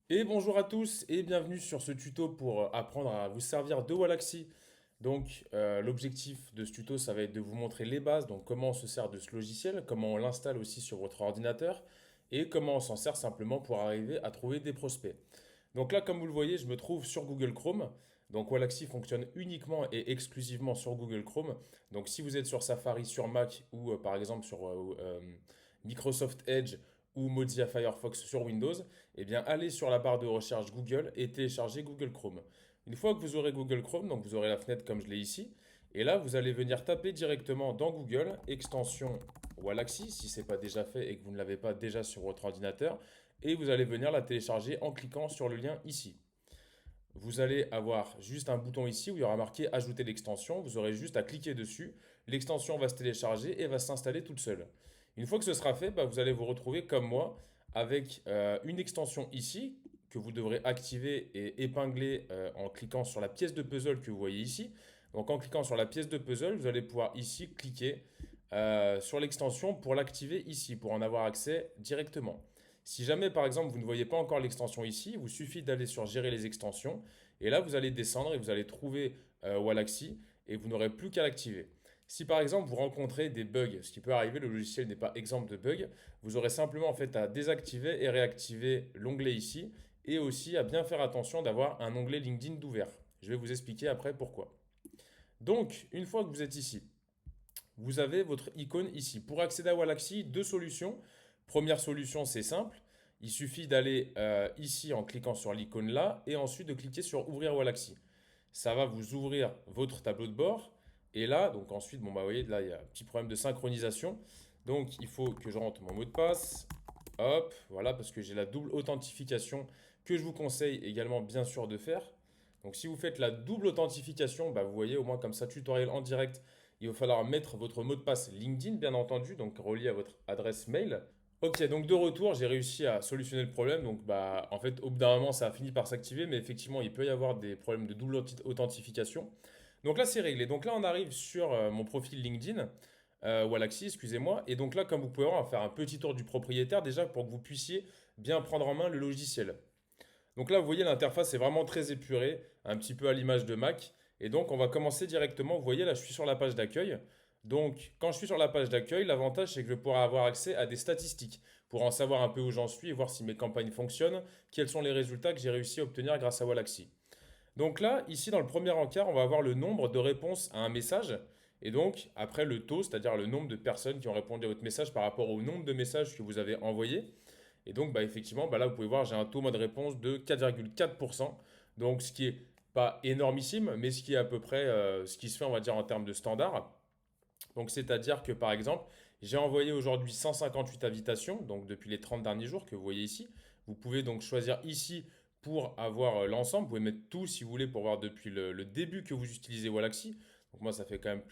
Et bonjour à tous et bienvenue sur ce tuto pour apprendre à vous servir de Wallaxy. L'objectif de ce tuto, ça va être de vous montrer les bases, donc comment on se sert de ce logiciel, comment on l'installe aussi sur votre ordinateur et comment on s'en sert simplement pour arriver à trouver des prospects. Donc là, comme vous le voyez, je me trouve sur Google Chrome. Donc Wallaxy fonctionne uniquement et exclusivement sur Google Chrome. Donc si vous êtes sur Safari, sur Mac ou par exemple sur Microsoft Edge ou Mozilla Firefox sur Windows, eh bien allez sur la barre de recherche Google et téléchargez Google Chrome. Une fois que vous aurez Google Chrome, donc vous aurez la fenêtre comme je l'ai ici, et là vous allez venir taper directement dans Google extension Wallaxy si ce n'est pas déjà fait et que vous ne l'avez pas déjà sur votre ordinateur, et vous allez venir la télécharger en cliquant sur le lien ici. Vous allez avoir juste un bouton ici où il y aura marqué ajouter l'extension. Vous aurez juste à cliquer dessus. L'extension va se télécharger et va s'installer toute seule. Une fois que ce sera fait, bah, vous allez vous retrouver comme moi avec une extension ici que vous devrez activer et épingler en cliquant sur la pièce de puzzle que vous voyez ici. Donc en cliquant sur la pièce de puzzle, vous allez pouvoir ici cliquer sur l'extension pour l'activer ici, pour en avoir accès directement. Si jamais, par exemple, vous ne voyez pas encore l'extension ici, il vous suffit d'aller sur Gérer les extensions. Et là, vous allez descendre et vous allez trouver Wallaxy et vous n'aurez plus qu'à l'activer. Si par exemple vous rencontrez des bugs, ce qui peut arriver, le logiciel n'est pas exempt de bugs, vous aurez simplement en fait à désactiver et réactiver l'onglet ici et aussi à bien faire attention d'avoir un onglet LinkedIn d'ouvert. Je vais vous expliquer après pourquoi. Donc, une fois que vous êtes ici, vous avez votre icône ici. Pour accéder à Wallaxy, deux solutions. Première solution, c'est simple. Il suffit d'aller ici en cliquant sur l'icône là et ensuite de cliquer sur Ouvrir Wallaxy. Ça va vous ouvrir votre tableau de bord. Et là, donc ensuite, bon bah vous voyez, là il y a un petit problème de synchronisation. Donc il faut que je rentre mon mot de passe. Hop, voilà, parce que j'ai la double authentification que je vous conseille également bien sûr de faire. Donc si vous faites la double authentification, bah, vous voyez au moins comme ça, tutoriel en direct, il va falloir mettre votre mot de passe LinkedIn, bien entendu, donc relié à votre adresse mail. Ok, donc de retour, j'ai réussi à solutionner le problème. Donc, bah, en fait, au bout d'un moment, ça a fini par s'activer, mais effectivement, il peut y avoir des problèmes de double authentification. Donc là, c'est réglé. Donc là, on arrive sur mon profil LinkedIn, Wallaxy, excusez-moi. Et donc là, comme vous pouvez voir, on va faire un petit tour du propriétaire déjà pour que vous puissiez bien prendre en main le logiciel. Donc là, vous voyez, l'interface est vraiment très épurée, un petit peu à l'image de Mac. Et donc, on va commencer directement. Vous voyez, là, je suis sur la page d'accueil. Donc, quand je suis sur la page d'accueil, l'avantage, c'est que je vais pouvoir avoir accès à des statistiques pour en savoir un peu où j'en suis et voir si mes campagnes fonctionnent, quels sont les résultats que j'ai réussi à obtenir grâce à Wallaxy. Donc là, ici, dans le premier encart, on va avoir le nombre de réponses à un message. Et donc, après, le taux, c'est-à-dire le nombre de personnes qui ont répondu à votre message par rapport au nombre de messages que vous avez envoyés. Et donc, bah, effectivement, bah, là, vous pouvez voir, j'ai un taux de réponse de 4,4%. Donc, ce qui est pas énormissime, mais ce qui est à peu près ce qui se fait, on va dire, en termes de standard. Donc, c'est-à-dire que, par exemple, j'ai envoyé aujourd'hui 158 invitations, donc depuis les 30 derniers jours que vous voyez ici. Vous pouvez donc choisir ici pour avoir l'ensemble. Vous pouvez mettre tout si vous voulez pour voir depuis le début que vous utilisez Wallaxy. Donc, moi, ça fait quand même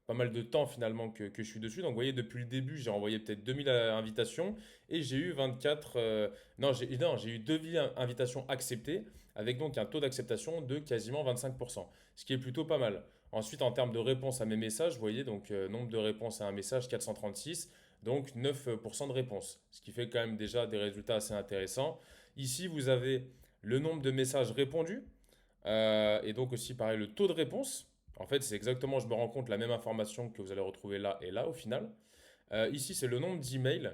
pas mal de temps finalement que je suis dessus. Donc, vous voyez, depuis le début, j'ai envoyé peut-être 2000 invitations et j'ai eu 24. Non, j'ai eu 2000 invitations acceptées avec donc un taux d'acceptation de quasiment 25%, ce qui est plutôt pas mal. Ensuite, en termes de réponses à mes messages, vous voyez, donc nombre de réponses à un message 436, donc 9% de réponses, ce qui fait quand même déjà des résultats assez intéressants. Ici, vous avez le nombre de messages répondus et donc aussi pareil le taux de réponse. En fait, c'est exactement, je me rends compte, la même information que vous allez retrouver là et là au final. Ici, c'est le nombre d'emails.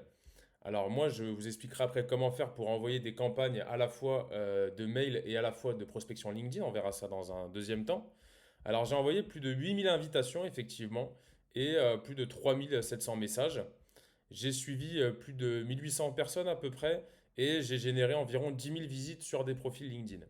Alors moi, je vous expliquerai après comment faire pour envoyer des campagnes à la fois de mail et à la fois de prospection LinkedIn. On verra ça dans un deuxième temps. Alors j'ai envoyé plus de 8000 invitations effectivement et plus de 3700 messages. J'ai suivi plus de 1800 personnes à peu près et j'ai généré environ 10 000 visites sur des profils LinkedIn.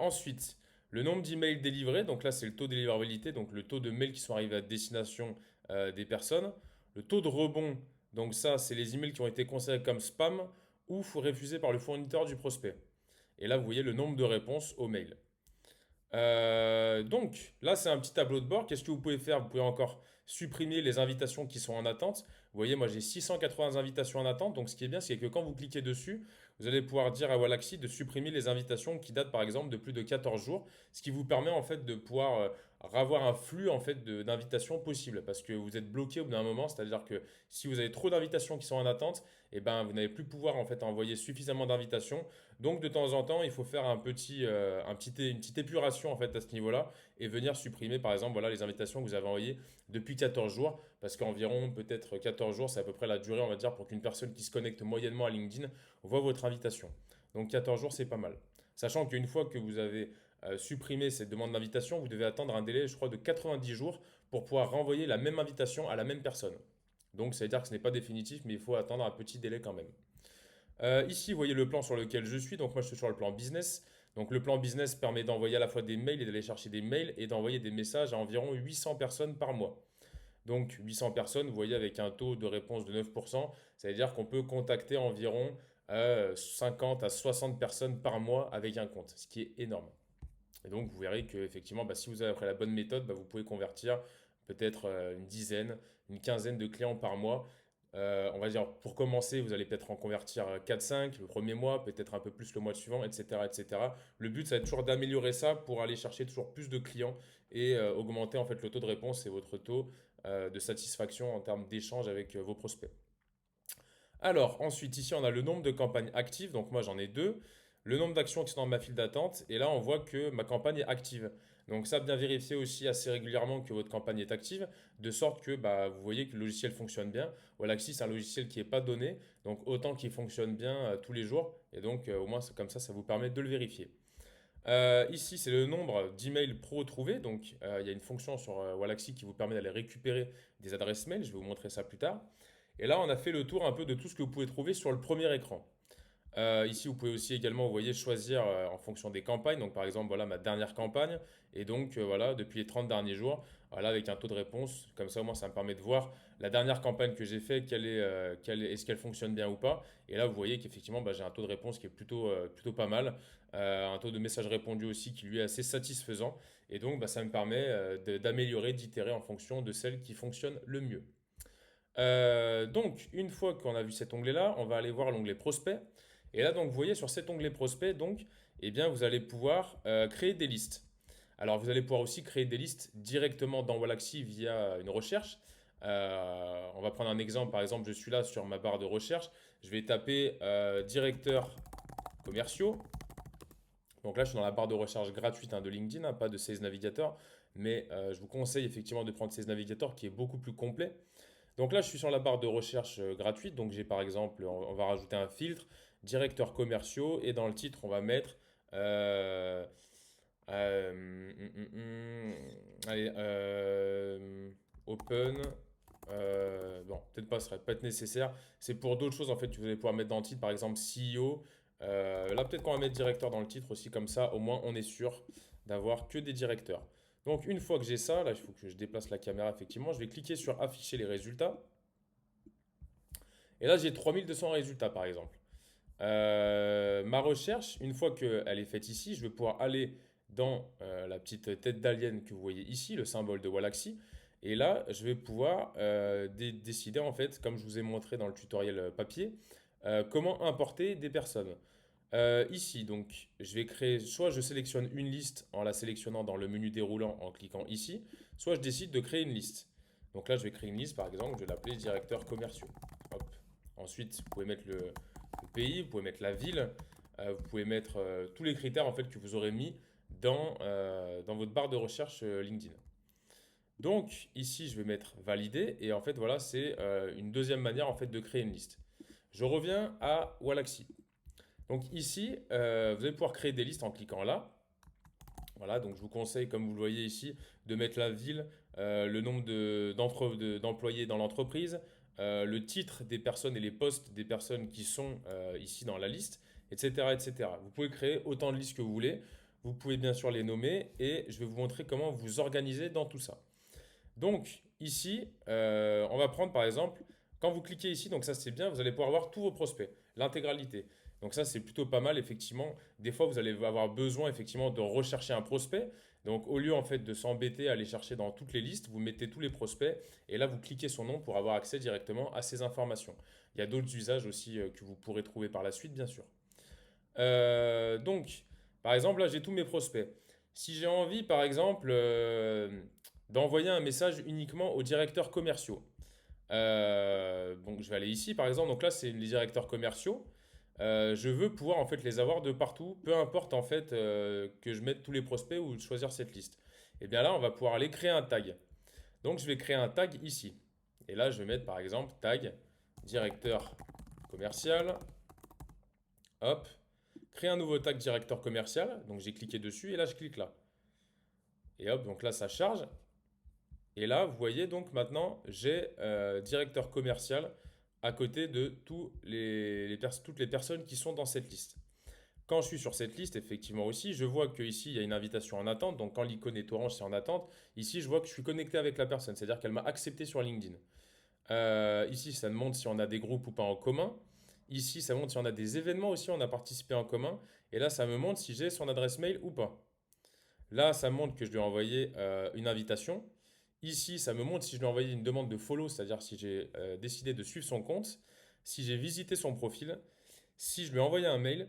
Ensuite, le nombre d'emails délivrés, donc là c'est le taux de délivrabilité, donc le taux de mails qui sont arrivés à destination des personnes. Le taux de rebond, donc ça c'est les emails qui ont été considérés comme spam ou refusés par le fournisseur du prospect. Et là vous voyez le nombre de réponses aux mails. Donc là, c'est un petit tableau de bord. Qu'est-ce que vous pouvez faire? Vous pouvez encore supprimer les invitations qui sont en attente. Vous voyez, moi j'ai 680 invitations en attente. Donc ce qui est bien, c'est que quand vous cliquez dessus, vous allez pouvoir dire à Wallaxy de supprimer les invitations qui datent par exemple de plus de 14 jours. Ce qui vous permet en fait de pouvoir avoir un flux en fait d'invitations possible parce que vous êtes bloqué au bout d'un moment, c'est-à-dire que si vous avez trop d'invitations qui sont en attente, et ben vous n'allez plus pouvoir en fait envoyer suffisamment d'invitations. Donc de temps en temps, il faut faire une petite épuration en fait à ce niveau-là et venir supprimer par exemple voilà les invitations que vous avez envoyées depuis 14 jours parce qu'environ peut-être 14 jours, c'est à peu près la durée on va dire pour qu'une personne qui se connecte moyennement à LinkedIn voit votre invitation. Donc 14 jours, c'est pas mal. Sachant qu'une fois que vous avez supprimé cette demande d'invitation, vous devez attendre un délai, je crois, de 90 jours pour pouvoir renvoyer la même invitation à la même personne. Donc ça veut dire que ce n'est pas définitif, mais il faut attendre un petit délai quand même. Ici, vous voyez le plan sur lequel je suis. Donc moi, je suis sur le plan business. Donc le plan business permet d'envoyer à la fois des mails et d'aller chercher des mails et d'envoyer des messages à environ 800 personnes par mois. Donc 800 personnes, vous voyez, avec un taux de réponse de 9%, ça veut dire qu'on peut contacter environ 50 à 60 personnes par mois avec un compte, ce qui est énorme. Et donc vous verrez que effectivement, bah, si vous avez après la bonne méthode, bah, vous pouvez convertir peut-être une dizaine, une quinzaine de clients par mois. On va dire pour commencer, vous allez peut-être en convertir 4-5 le premier mois, peut-être un peu plus le mois suivant, etc., etc. Le but, ça va être toujours d'améliorer ça pour aller chercher toujours plus de clients et augmenter en fait le taux de réponse et votre taux de satisfaction en termes d'échange avec vos prospects. Alors, ensuite, ici, on a le nombre de campagnes actives. Donc, moi, j'en ai deux. Le nombre d'actions qui sont dans ma file d'attente. Et là, on voit que ma campagne est active. Donc, ça, bien vérifier aussi assez régulièrement que votre campagne est active, de sorte que bah, vous voyez que le logiciel fonctionne bien. Wallaxy, c'est un logiciel qui n'est pas donné. Donc, autant qu'il fonctionne bien tous les jours. Et donc, au moins, comme ça vous permet de le vérifier. Ici, c'est le nombre d'emails pro trouvés. Donc, il y a une fonction sur Wallaxy qui vous permet d'aller récupérer des adresses mail. Je vais vous montrer ça plus tard. Et là, on a fait le tour un peu de tout ce que vous pouvez trouver sur le premier écran. Ici, vous pouvez aussi également, vous voyez, choisir en fonction des campagnes. Donc, par exemple, voilà ma dernière campagne. Et donc, voilà, depuis les 30 derniers jours, voilà, avec un taux de réponse. Comme ça, moi, ça me permet de voir la dernière campagne que j'ai faite, est-ce qu'elle fonctionne bien ou pas. Et là, vous voyez qu'effectivement, bah, j'ai un taux de réponse qui est plutôt pas mal. Un taux de messages répondus aussi qui lui est assez satisfaisant. Et donc, bah, ça me permet d'améliorer, d'itérer en fonction de celle qui fonctionne le mieux. Donc, une fois qu'on a vu cet onglet-là, on va aller voir l'onglet prospect. Et là, donc, vous voyez sur cet onglet prospect, donc, eh bien, vous allez pouvoir créer des listes. Alors, vous allez pouvoir aussi créer des listes directement dans Wallaxy via une recherche. On va prendre un exemple. Par exemple, je suis là sur ma barre de recherche. Je vais taper directeur commerciaux. Donc là, je suis dans la barre de recherche gratuite de LinkedIn, pas de Sales Navigator. Mais je vous conseille effectivement de prendre Sales Navigator qui est beaucoup plus complet. Donc là, je suis sur la barre de recherche gratuite. Donc j'ai par exemple, on va rajouter un filtre, directeurs commerciaux, et dans le titre, on va mettre euh, allez, open. Bon, peut-être pas, ce serait pas être nécessaire. C'est pour d'autres choses en fait que vous allez pouvoir mettre dans le titre, par exemple CEO. Là, peut-être qu'on va mettre directeur dans le titre aussi, comme ça, au moins, on est sûr d'avoir que des directeurs. Donc une fois que j'ai ça, là il faut que je déplace la caméra effectivement, je vais cliquer sur afficher les résultats. Et là j'ai 3200 résultats par exemple. Ma recherche, une fois qu'elle est faite ici, je vais pouvoir aller dans la petite tête d'alien que vous voyez ici, le symbole de Wallaxy. Et là, je vais pouvoir décider, en fait, comme je vous ai montré dans le tutoriel papier, comment importer des personnes. Ici, donc, je vais créer, soit je sélectionne une liste en la sélectionnant dans le menu déroulant en cliquant ici, soit je décide de créer une liste. Donc là, je vais créer une liste, par exemple, je vais l'appeler directeurs commerciaux. Hop. Ensuite, vous pouvez mettre le pays, vous pouvez mettre la ville, vous pouvez mettre tous les critères en fait que vous aurez mis dans votre barre de recherche LinkedIn. Donc ici, je vais mettre valider et en fait voilà, c'est une deuxième manière en fait de créer une liste. Je reviens à Wallaxy. Donc ici, vous allez pouvoir créer des listes en cliquant là. Voilà, donc je vous conseille, comme vous le voyez ici, de mettre la ville, le nombre d'employés dans l'entreprise, le titre des personnes et les postes des personnes qui sont ici dans la liste, etc., etc. Vous pouvez créer autant de listes que vous voulez. Vous pouvez bien sûr les nommer et je vais vous montrer comment vous organiser dans tout ça. Donc ici, on va prendre par exemple, quand vous cliquez ici, donc ça c'est bien, vous allez pouvoir voir tous vos prospects, l'intégralité. Donc ça c'est plutôt pas mal effectivement. Des fois vous allez avoir besoin effectivement de rechercher un prospect. Donc au lieu en fait de s'embêter à aller chercher dans toutes les listes, vous mettez tous les prospects et là vous cliquez son nom pour avoir accès directement à ces informations. Il y a d'autres usages aussi que vous pourrez trouver par la suite bien sûr. Donc par exemple là j'ai tous mes prospects. Si j'ai envie, par exemple, d'envoyer un message uniquement aux directeurs commerciaux. Donc je vais aller ici, par exemple. Donc là, c'est les directeurs commerciaux. Je veux pouvoir en fait les avoir de partout, peu importe en fait que je mette tous les prospects ou choisir cette liste. Et bien là, on va pouvoir aller créer un tag. Donc je vais créer un tag ici. Et là, je vais mettre par exemple tag directeur commercial. Hop, créer un nouveau tag directeur commercial. Donc j'ai cliqué dessus et là, je clique là. Et hop, donc là, ça charge. Et là, vous voyez donc maintenant, j'ai directeur commercial à côté de toutes les personnes qui sont dans cette liste. Quand je suis sur cette liste, effectivement aussi, je vois qu'ici, il y a une invitation en attente. Donc, quand l'icône est orange, c'est en attente. Ici, je vois que je suis connecté avec la personne, c'est-à-dire qu'elle m'a accepté sur LinkedIn. Ici, ça me montre si on a des groupes ou pas en commun. Ici, ça montre si on a des événements aussi, on a participé en commun. Et là, ça me montre si j'ai son adresse mail ou pas. Là, ça me montre que je lui ai envoyé une invitation. Ici, ça me montre si je lui ai envoyé une demande de follow, c'est-à-dire si j'ai décidé de suivre son compte, si j'ai visité son profil, si je lui ai envoyé un mail,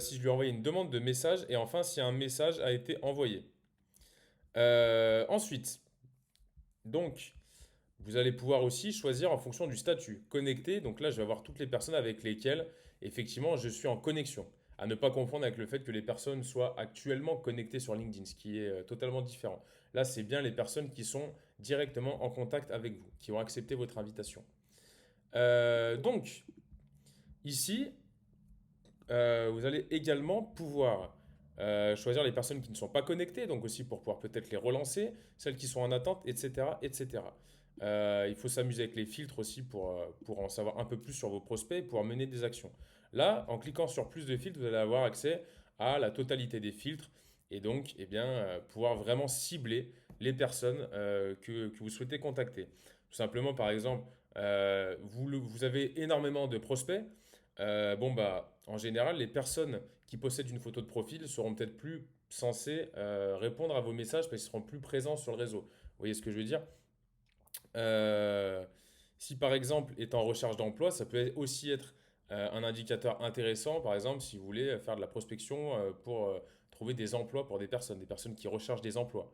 si je lui ai envoyé une demande de message, et enfin si un message a été envoyé. Ensuite, donc, vous allez pouvoir aussi choisir en fonction du statut. Connecté, donc là, je vais avoir toutes les personnes avec lesquelles, effectivement, je suis en connexion. À ne pas confondre avec le fait que les personnes soient actuellement connectées sur LinkedIn, ce qui est totalement différent. Là, c'est bien les personnes qui sont directement en contact avec vous, qui ont accepté votre invitation. Donc, ici, vous allez également pouvoir choisir les personnes qui ne sont pas connectées, donc aussi pour pouvoir peut-être les relancer, celles qui sont en attente, etc. etc. Il faut s'amuser avec les filtres aussi pour en savoir un peu plus sur vos prospects et pouvoir mener des actions. Là, en cliquant sur plus de filtres, vous allez avoir accès à la totalité des filtres et donc eh bien, pouvoir vraiment cibler les personnes que vous souhaitez contacter. Tout simplement, par exemple, vous avez énormément de prospects. Bon, bah, en général, les personnes qui possèdent une photo de profil seront peut-être plus censées répondre à vos messages parce qu'ils seront plus présents sur le réseau. Vous voyez ce que je veux dire? Euh, Si par exemple est en recherche d'emploi, ça peut aussi être un indicateur intéressant, par exemple, si vous voulez faire de la prospection pour trouver des emplois pour des personnes qui recherchent des emplois.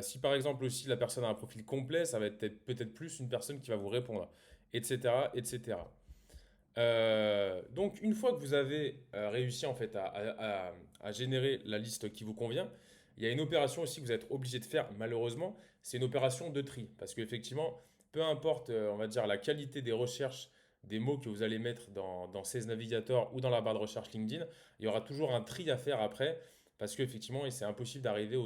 Si par exemple aussi la personne a un profil complet, ça va être peut-être plus une personne qui va vous répondre, etc., etc. Donc, une fois que vous avez réussi en fait à générer la liste qui vous convient, il y a une opération aussi que vous êtes obligé de faire, malheureusement, c'est une opération de tri. Parce qu'effectivement, peu importe, on va dire, la qualité des recherches, des mots que vous allez mettre dans ces navigateurs ou dans la barre de recherche LinkedIn, il y aura toujours un tri à faire après. Parce qu'effectivement, c'est impossible d'arriver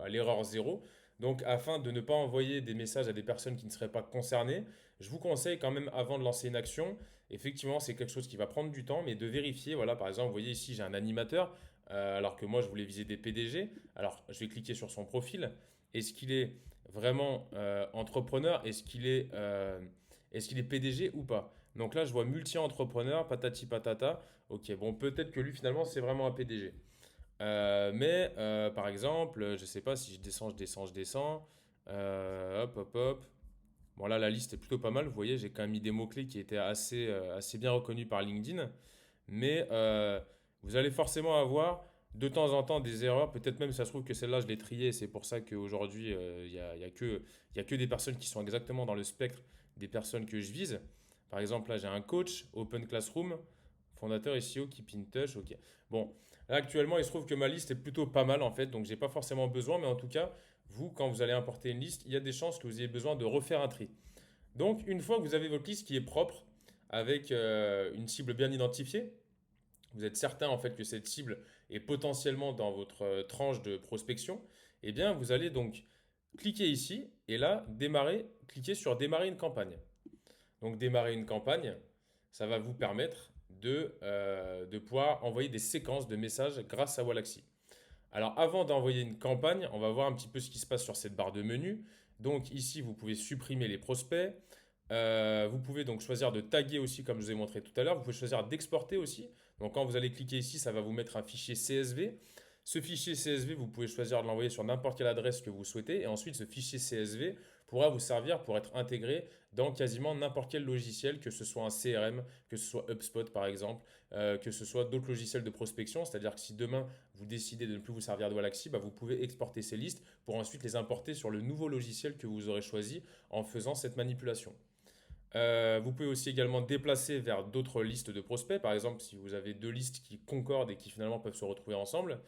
à l'erreur zéro. Donc, afin de ne pas envoyer des messages à des personnes qui ne seraient pas concernées, je vous conseille quand même, avant de lancer une action, effectivement, c'est quelque chose qui va prendre du temps, mais de vérifier. Voilà, par exemple, vous voyez ici, j'ai un animateur, alors que moi, je voulais viser des PDG. Alors, je vais cliquer sur son profil. Est-ce qu'il est vraiment entrepreneur? Est-ce qu'il est PDG ou pas? Donc là, je vois multi-entrepreneur, patati patata. Ok, bon, peut-être que lui, finalement, c'est vraiment un PDG. Mais par exemple, je sais pas si je descends, je descends, je descends. Hop, hop, hop. Bon, là, la liste est plutôt pas mal. Vous voyez, j'ai quand même mis des mots-clés qui étaient assez bien reconnus par LinkedIn. Mais vous allez forcément avoir de temps en temps des erreurs. Peut-être même, ça se trouve que celle-là, je l'ai triée. C'est pour ça qu'aujourd'hui, il y a que des personnes qui sont exactement dans le spectre des personnes que je vise. Par exemple, là, j'ai un coach, Open Classroom, fondateur SEO, Keep in Touch. Ok. Bon, là, actuellement, il se trouve que ma liste est plutôt pas mal en fait. Donc, j'ai pas forcément besoin. Mais en tout cas, vous, quand vous allez importer une liste, il y a des chances que vous ayez besoin de refaire un tri. Donc, une fois que vous avez votre liste qui est propre, avec une cible bien identifiée, vous êtes certain en fait que cette cible est potentiellement dans votre tranche de prospection, eh bien, vous allez donc cliquer ici et là, cliquer sur démarrer une campagne. Donc, démarrer une campagne, ça va vous permettre de pouvoir envoyer des séquences de messages grâce à Wallaxy. Alors avant d'envoyer une campagne, on va voir un petit peu ce qui se passe sur cette barre de menu. Donc ici, vous pouvez supprimer les prospects. Vous pouvez donc choisir de taguer aussi, comme je vous ai montré tout à l'heure. Vous pouvez choisir d'exporter aussi. Donc quand vous allez cliquer ici, ça va vous mettre un fichier CSV. Ce fichier CSV, vous pouvez choisir de l'envoyer sur n'importe quelle adresse que vous souhaitez. Et ensuite, ce fichier CSV, pourra vous servir pour être intégré dans quasiment n'importe quel logiciel, que ce soit un CRM, que ce soit HubSpot par exemple, que ce soit d'autres logiciels de prospection. C'est-à-dire que si demain vous décidez de ne plus vous servir de Wallaxy, bah, vous pouvez exporter ces listes pour ensuite les importer sur le nouveau logiciel que vous aurez choisi en faisant cette manipulation. Vous pouvez aussi également déplacer vers d'autres listes de prospects. Par exemple, si vous avez deux listes qui concordent et qui finalement peuvent se retrouver ensemble.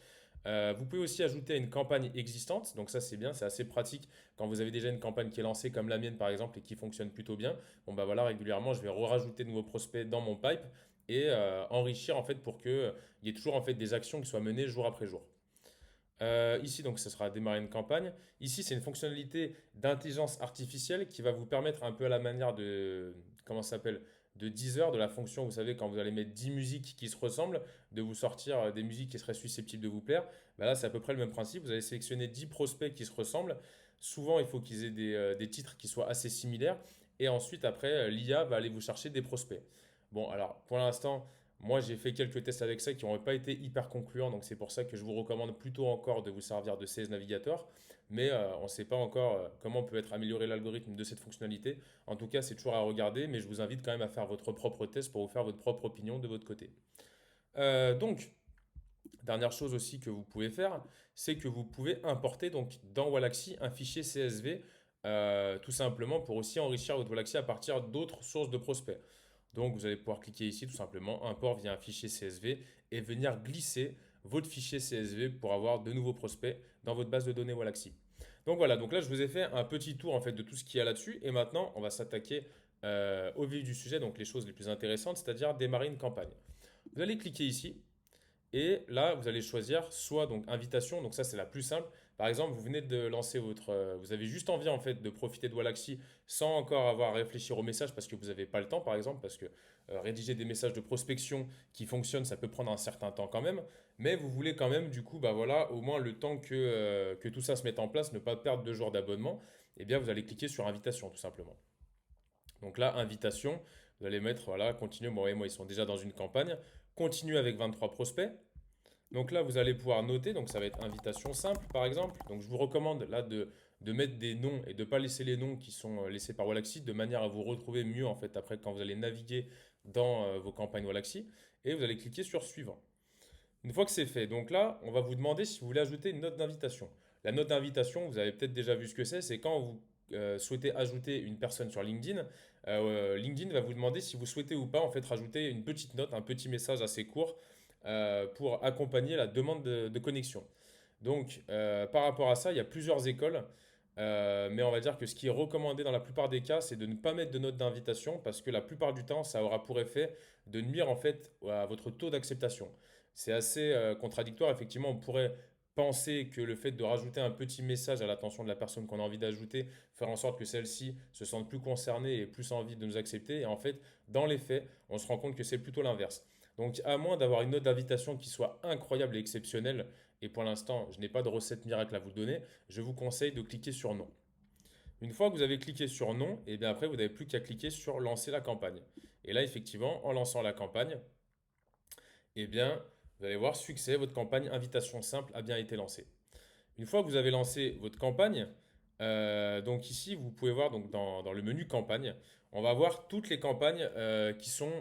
Vous pouvez aussi ajouter à une campagne existante. Donc ça, c'est bien, c'est assez pratique quand vous avez déjà une campagne qui est lancée comme la mienne par exemple et qui fonctionne plutôt bien. Bon bah voilà, régulièrement, je vais rajouter de nouveaux prospects dans mon pipe et enrichir en fait pour que il y ait toujours en fait des actions qui soient menées jour après jour. Ici, donc, ça sera démarrer une campagne. Ici, c'est une fonctionnalité d'intelligence artificielle qui va vous permettre un peu à la manière de, comment ça s'appelle, de Deezer, de la fonction, vous savez, quand vous allez mettre 10 musiques qui se ressemblent, de vous sortir des musiques qui seraient susceptibles de vous plaire. Bah là, c'est à peu près le même principe. Vous allez sélectionner 10 prospects qui se ressemblent. Souvent, il faut qu'ils aient des titres qui soient assez similaires. Et ensuite, après, l'IA va aller vous chercher des prospects. Bon, alors, pour l'instant, moi, j'ai fait quelques tests avec ça qui n'ont pas été hyper concluants, donc c'est pour ça que je vous recommande plutôt encore de vous servir de CS Navigator. Mais on ne sait pas encore comment peut être amélioré l'algorithme de cette fonctionnalité. En tout cas, c'est toujours à regarder, mais je vous invite quand même à faire votre propre test pour vous faire votre propre opinion de votre côté. Donc, dernière chose aussi que vous pouvez faire, c'est que vous pouvez importer donc dans Wallaxy un fichier CSV, tout simplement pour aussi enrichir votre Wallaxy à partir d'autres sources de prospects. Donc vous allez pouvoir cliquer ici tout simplement, import via un fichier CSV et venir glisser votre fichier CSV pour avoir de nouveaux prospects dans votre base de données Wallaxy. Donc voilà, donc là je vous ai fait un petit tour en fait de tout ce qu'il y a là-dessus et maintenant on va s'attaquer au vif du sujet, donc les choses les plus intéressantes, c'est-à-dire démarrer une campagne. Vous allez cliquer ici et là, vous allez choisir soit donc invitation, donc ça c'est la plus simple. Par exemple, vous venez de lancer vous avez juste envie en fait de profiter de Wallaxy sans encore avoir à réfléchir au message parce que vous n'avez pas le temps, par exemple, parce que rédiger des messages de prospection qui fonctionnent, ça peut prendre un certain temps quand même. Mais vous voulez quand même, du coup, bah voilà, au moins le temps que tout ça se mette en place, ne pas perdre 2 jours d'abonnement. Eh bien, vous allez cliquer sur invitation, tout simplement. Donc là, invitation, vous allez mettre, voilà, continue. Bon, et moi, ils sont déjà dans une campagne. Continue avec 23 prospects. Donc là, vous allez pouvoir noter, donc ça va être invitation simple par exemple. Donc je vous recommande là de mettre des noms et de ne pas laisser les noms qui sont laissés par Wallaxy de manière à vous retrouver mieux en fait après quand vous allez naviguer dans vos campagnes Wallaxy. Et vous allez cliquer sur suivant. Une fois que c'est fait, donc là, on va vous demander si vous voulez ajouter une note d'invitation. La note d'invitation, vous avez peut-être déjà vu ce que c'est quand vous souhaitez ajouter une personne sur LinkedIn, LinkedIn va vous demander si vous souhaitez ou pas en fait rajouter une petite note, un petit message assez court pour accompagner la demande de connexion. Donc, par rapport à ça, il y a plusieurs écoles, mais on va dire que ce qui est recommandé dans la plupart des cas, c'est de ne pas mettre de note d'invitation parce que la plupart du temps, ça aura pour effet de nuire en fait à votre taux d'acceptation. C'est assez contradictoire. Effectivement, on pourrait penser que le fait de rajouter un petit message à l'attention de la personne qu'on a envie d'ajouter, faire en sorte que celle-ci se sente plus concernée et plus envie de nous accepter. Et en fait, dans les faits, on se rend compte que c'est plutôt l'inverse. Donc, à moins d'avoir une note d'invitation qui soit incroyable et exceptionnelle, et pour l'instant, je n'ai pas de recette miracle à vous donner, je vous conseille de cliquer sur non. Une fois que vous avez cliqué sur non, et bien après, vous n'avez plus qu'à cliquer sur lancer la campagne. Et là, effectivement, en lançant la campagne, eh bien, vous allez voir succès, votre campagne invitation simple a bien été lancée. Une fois que vous avez lancé votre campagne, donc ici, vous pouvez voir donc dans le menu campagne, on va voir toutes les campagnes qui sont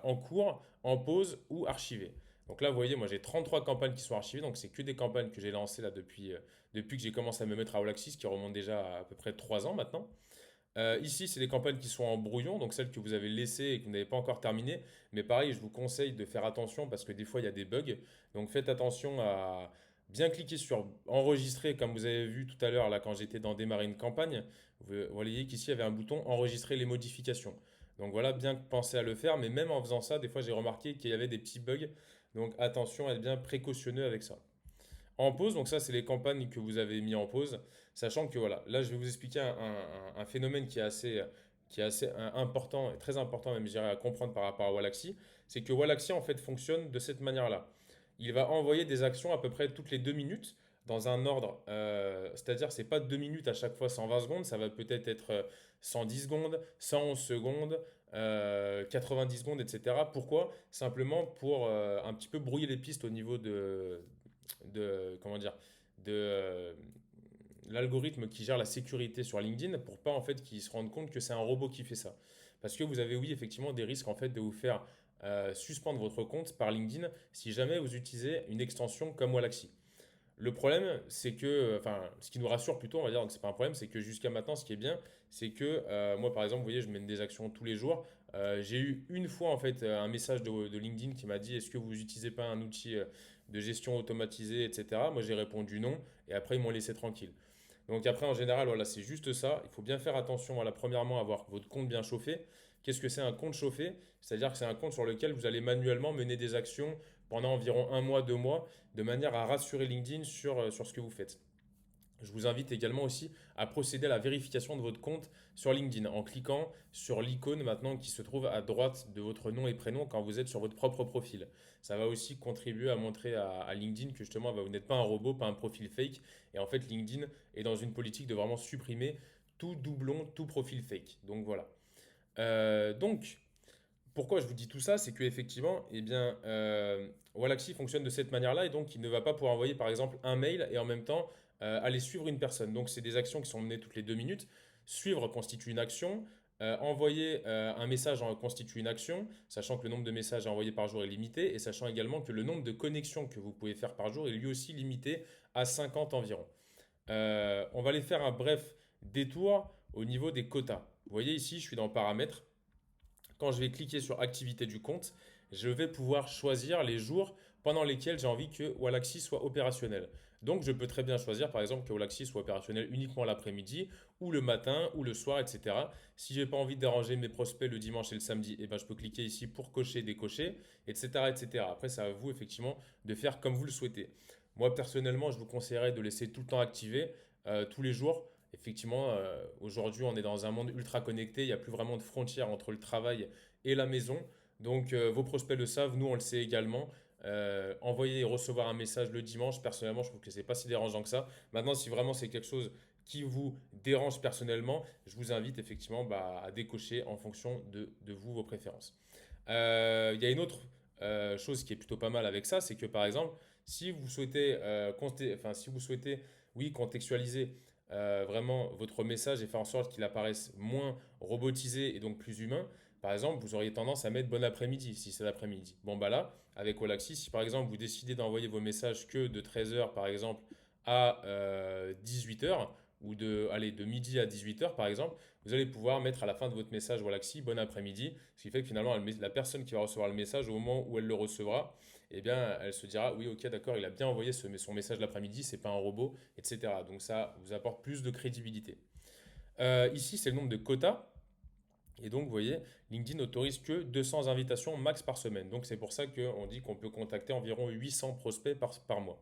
en cours, en pause ou archivées. Donc là, vous voyez, moi j'ai 33 campagnes qui sont archivées, donc c'est que des campagnes que j'ai lancées là depuis que j'ai commencé à me mettre à Olaxis, qui remonte déjà à peu près 3 ans maintenant. Ici, c'est les campagnes qui sont en brouillon, donc celles que vous avez laissées et que vous n'avez pas encore terminées. Mais pareil, je vous conseille de faire attention parce que des fois, il y a des bugs. Donc faites attention à bien cliquer sur enregistrer, comme vous avez vu tout à l'heure là quand j'étais dans démarrer une campagne. Vous voyez qu'ici, il y avait un bouton enregistrer les modifications. Donc voilà, bien penser à le faire. Mais même en faisant ça, des fois, j'ai remarqué qu'il y avait des petits bugs. Donc attention à être bien précautionneux avec ça. En pause, donc ça, c'est les campagnes que vous avez mis en pause, sachant que voilà, là, je vais vous expliquer un phénomène qui est assez important, et très important même, je dirais, à comprendre par rapport à Wallaxy, c'est que Wallaxy, en fait, fonctionne de cette manière-là. Il va envoyer des actions à peu près toutes les 2 minutes, dans un ordre, c'est-à-dire, c'est pas 2 minutes à chaque fois 120 secondes, ça va peut-être être 110 secondes, 111 secondes, 90 secondes, etc. Pourquoi? Simplement pour un petit peu brouiller les pistes au niveau comment dire, de, l'algorithme qui gère la sécurité sur LinkedIn pour pas en fait qu'ils se rendent compte que c'est un robot qui fait ça. Parce que vous avez oui effectivement des risques en fait de vous faire suspendre votre compte par LinkedIn si jamais vous utilisez une extension comme Wallaxy. Le problème, c'est que, enfin, ce qui nous rassure plutôt, on va dire, donc c'est pas un problème, c'est que jusqu'à maintenant, ce qui est bien, c'est que moi, par exemple, vous voyez, je mène des actions tous les jours. J'ai eu une fois, en fait, un message de LinkedIn qui m'a dit, est-ce que vous n'utilisez pas un outil de gestion automatisée, etc. Moi, j'ai répondu non, et après, ils m'ont laissé tranquille. Donc après, en général, voilà, c'est juste ça. Il faut bien faire attention, voilà, premièrement, à avoir votre compte bien chauffé. Qu'est-ce que c'est un compte chauffé? C'est-à-dire que c'est un compte sur lequel vous allez manuellement mener des actions pendant environ un mois, 2 mois, de manière à rassurer LinkedIn sur ce que vous faites. Je vous invite également aussi à procéder à la vérification de votre compte sur LinkedIn en cliquant sur l'icône maintenant qui se trouve à droite de votre nom et prénom quand vous êtes sur votre propre profil. Ça va aussi contribuer à montrer à LinkedIn que justement bah, vous n'êtes pas un robot, pas un profil fake. Et en fait, LinkedIn est dans une politique de vraiment supprimer tout doublon, tout profil fake. Donc voilà. Donc, pourquoi je vous dis tout ça, c'est qu'effectivement, eh bien, Wallaxy fonctionne de cette manière-là et donc il ne va pas pouvoir envoyer par exemple un mail et en même temps aller suivre une personne. Donc c'est des actions qui sont menées toutes les 2 minutes. Suivre constitue une action. Envoyer un message constitue une action, sachant que le nombre de messages à envoyer par jour est limité et sachant également que le nombre de connexions que vous pouvez faire par jour est lui aussi limité à 50 environ. On va aller faire un bref détour au niveau des quotas. Vous voyez ici, je suis dans paramètres. Quand je vais cliquer sur activité du compte, je vais pouvoir choisir les jours pendant lesquels j'ai envie que Wallaxy soit opérationnel. Donc je peux très bien choisir par exemple que Wallaxy soit opérationnel uniquement l'après-midi ou le matin ou le soir, etc. Si j'ai pas envie de déranger mes prospects le dimanche et le samedi, eh ben, je peux cliquer ici pour cocher, décocher, etc., etc. Après, c'est à vous effectivement de faire comme vous le souhaitez. Moi personnellement, je vous conseillerais de laisser tout le temps activé, tous les jours. Effectivement, aujourd'hui, on est dans un monde ultra connecté. Il n'y a plus vraiment de frontières entre le travail et la maison. Donc, vos prospects le savent, nous, on le sait également. Envoyer et recevoir un message le dimanche, personnellement, je trouve que c'est pas si dérangeant que ça. Maintenant, si vraiment c'est quelque chose qui vous dérange personnellement, je vous invite effectivement bah, à décocher en fonction de vous, vos préférences. Il y a une autre chose qui est plutôt pas mal avec ça, c'est que par exemple, si vous souhaitez, enfin, si vous souhaitez oui, contextualiser vraiment votre message et faire en sorte qu'il apparaisse moins robotisé et donc plus humain, par exemple, vous auriez tendance à mettre bon après-midi si c'est l'après-midi. Bon, bah là, avec Wallaxy, si par exemple vous décidez d'envoyer vos messages que de 13 heures par exemple à 18 heures ou allez, de midi à 18 heures par exemple, vous allez pouvoir mettre à la fin de votre message Wallaxy bon après-midi, ce qui fait que finalement la personne qui va recevoir le message au moment où elle le recevra, eh bien, elle se dira oui, ok, d'accord, il a bien envoyé son message l'après-midi, c'est pas un robot, etc. Donc ça vous apporte plus de crédibilité. Ici, c'est le nombre de quotas. Et donc, vous voyez, LinkedIn n'autorise que 200 invitations max par semaine. Donc, c'est pour ça qu'on dit qu'on peut contacter environ 800 prospects par mois.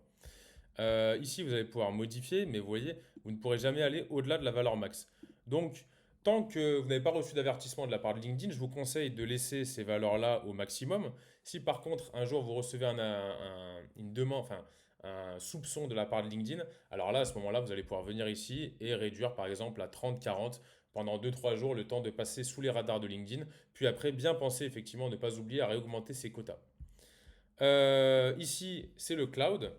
Ici, vous allez pouvoir modifier, mais vous voyez, vous ne pourrez jamais aller au-delà de la valeur max. Donc, tant que vous n'avez pas reçu d'avertissement de la part de LinkedIn, je vous conseille de laisser ces valeurs-là au maximum. Si par contre, un jour, vous recevez une demande, enfin, un soupçon de la part de LinkedIn, alors là, à ce moment-là, vous allez pouvoir venir ici et réduire, par exemple, à 30-40 pendant 2-3 jours le temps de passer sous les radars de LinkedIn. Puis après, bien penser, effectivement, ne pas oublier à réaugmenter ses quotas. Ici, c'est le cloud.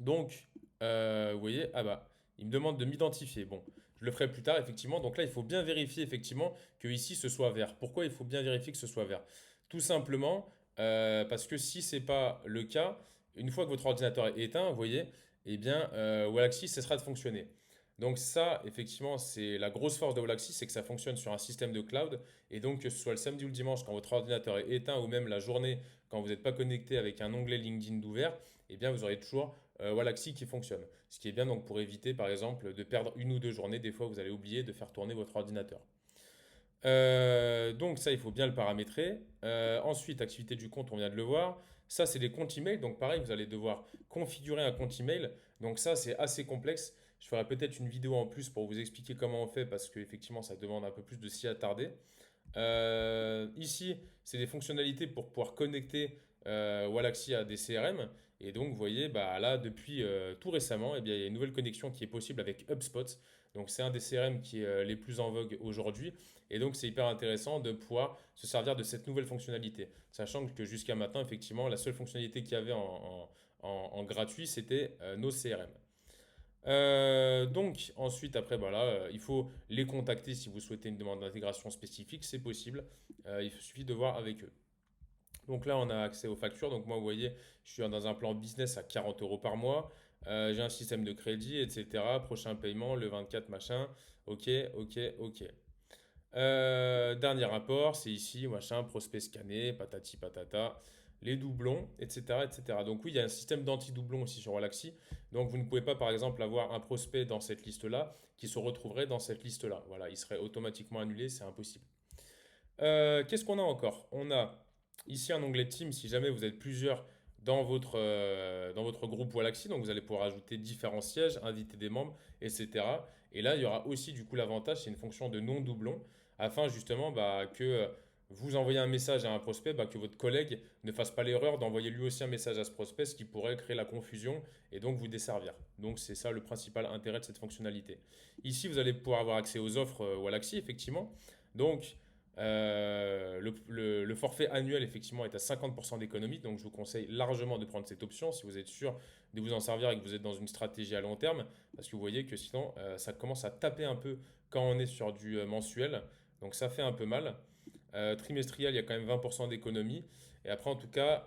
Donc, vous voyez, ah bah, il me demande de m'identifier. Bon, je le ferai plus tard, effectivement. Donc là, il faut bien vérifier, effectivement, que ici, ce soit vert. Pourquoi il faut bien vérifier que ce soit vert? Tout simplement, parce que si ce n'est pas le cas, une fois que votre ordinateur est éteint, vous voyez, eh bien, Wallaxy cessera de fonctionner. Donc ça, effectivement, c'est la grosse force de Wallaxy, c'est que ça fonctionne sur un système de cloud. Et donc, que ce soit le samedi ou le dimanche, quand votre ordinateur est éteint, ou même la journée, quand vous n'êtes pas connecté avec un onglet LinkedIn d'ouvert, eh bien, vous aurez toujours Wallaxy qui fonctionne. Ce qui est bien donc pour éviter par exemple de perdre une ou deux journées. Des fois, vous allez oublier de faire tourner votre ordinateur. Donc ça, il faut bien le paramétrer. Ensuite, activité du compte, on vient de le voir. Ça, c'est des comptes email. Donc pareil, vous allez devoir configurer un compte email. Donc ça, c'est assez complexe. Je ferai peut-être une vidéo en plus pour vous expliquer comment on fait parce qu'effectivement, ça demande un peu plus de s'y attarder. Ici, c'est des fonctionnalités pour pouvoir connecter Wallaxy à des CRM. Et donc, vous voyez, bah, là, depuis tout récemment, eh bien, il y a une nouvelle connexion qui est possible avec HubSpot. Donc, c'est un des CRM qui est les plus en vogue aujourd'hui. Et donc, c'est hyper intéressant de pouvoir se servir de cette nouvelle fonctionnalité. Sachant que jusqu'à maintenant, effectivement, la seule fonctionnalité qu'il y avait en gratuit, c'était nos CRM. Donc ensuite, après, voilà, il faut les contacter si vous souhaitez une demande d'intégration spécifique, c'est possible. Il suffit de voir avec eux. Donc là, on a accès aux factures. Donc moi, vous voyez, je suis dans un plan business à 40 euros par mois. J'ai un système de crédit, etc. Prochain paiement, le 24, machin. Ok, ok, ok. Dernier rapport, c'est ici, machin, prospect scanné, patati patata, les doublons, etc., etc. Donc oui, il y a un système d'anti-doublons aussi sur Wallaxy. Donc vous ne pouvez pas, par exemple, avoir un prospect dans cette liste-là qui se retrouverait dans cette liste-là. Voilà, il serait automatiquement annulé, c'est impossible. Qu'est-ce qu'on a encore? On a ici un onglet Team si jamais vous êtes plusieurs dans votre groupe Wallaxy. Donc vous allez pouvoir ajouter différents sièges, inviter des membres, etc. Et là, il y aura aussi du coup l'avantage, c'est une fonction de non-doublon, afin justement que vous envoyez un message à un prospect, que votre collègue ne fasse pas l'erreur d'envoyer lui aussi un message à ce prospect, ce qui pourrait créer la confusion et donc vous desservir. Donc c'est ça le principal intérêt de cette fonctionnalité. Ici, vous allez pouvoir avoir accès aux offres Wallaxy, effectivement. Donc, le forfait annuel, effectivement, est à 50% d'économie, donc je vous conseille largement de prendre cette option si vous êtes sûr de vous en servir et que vous êtes dans une stratégie à long terme, parce que vous voyez que sinon, ça commence à taper un peu quand on est sur du mensuel, donc ça fait un peu mal. Trimestriel, il y a quand même 20% d'économie, et après, en tout cas,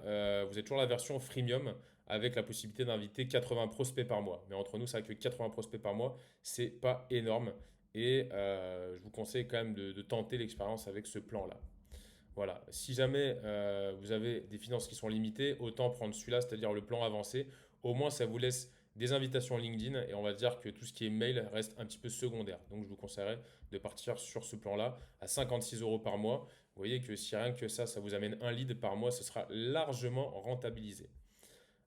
vous êtes toujours la version freemium, avec la possibilité d'inviter 80 prospects par mois. Mais entre nous, c'est vrai que 80 prospects par mois, c'est pas énorme. Et je vous conseille quand même de tenter l'expérience avec ce plan-là. Voilà. Si jamais vous avez des finances qui sont limitées, autant prendre celui-là, c'est-à-dire le plan avancé. Au moins, ça vous laisse des invitations LinkedIn et on va dire que tout ce qui est mail reste un petit peu secondaire. Donc, je vous conseillerais de partir sur ce plan-là à 56 euros par mois. Vous voyez que si rien que ça vous amène un lead par mois, ce sera largement rentabilisé.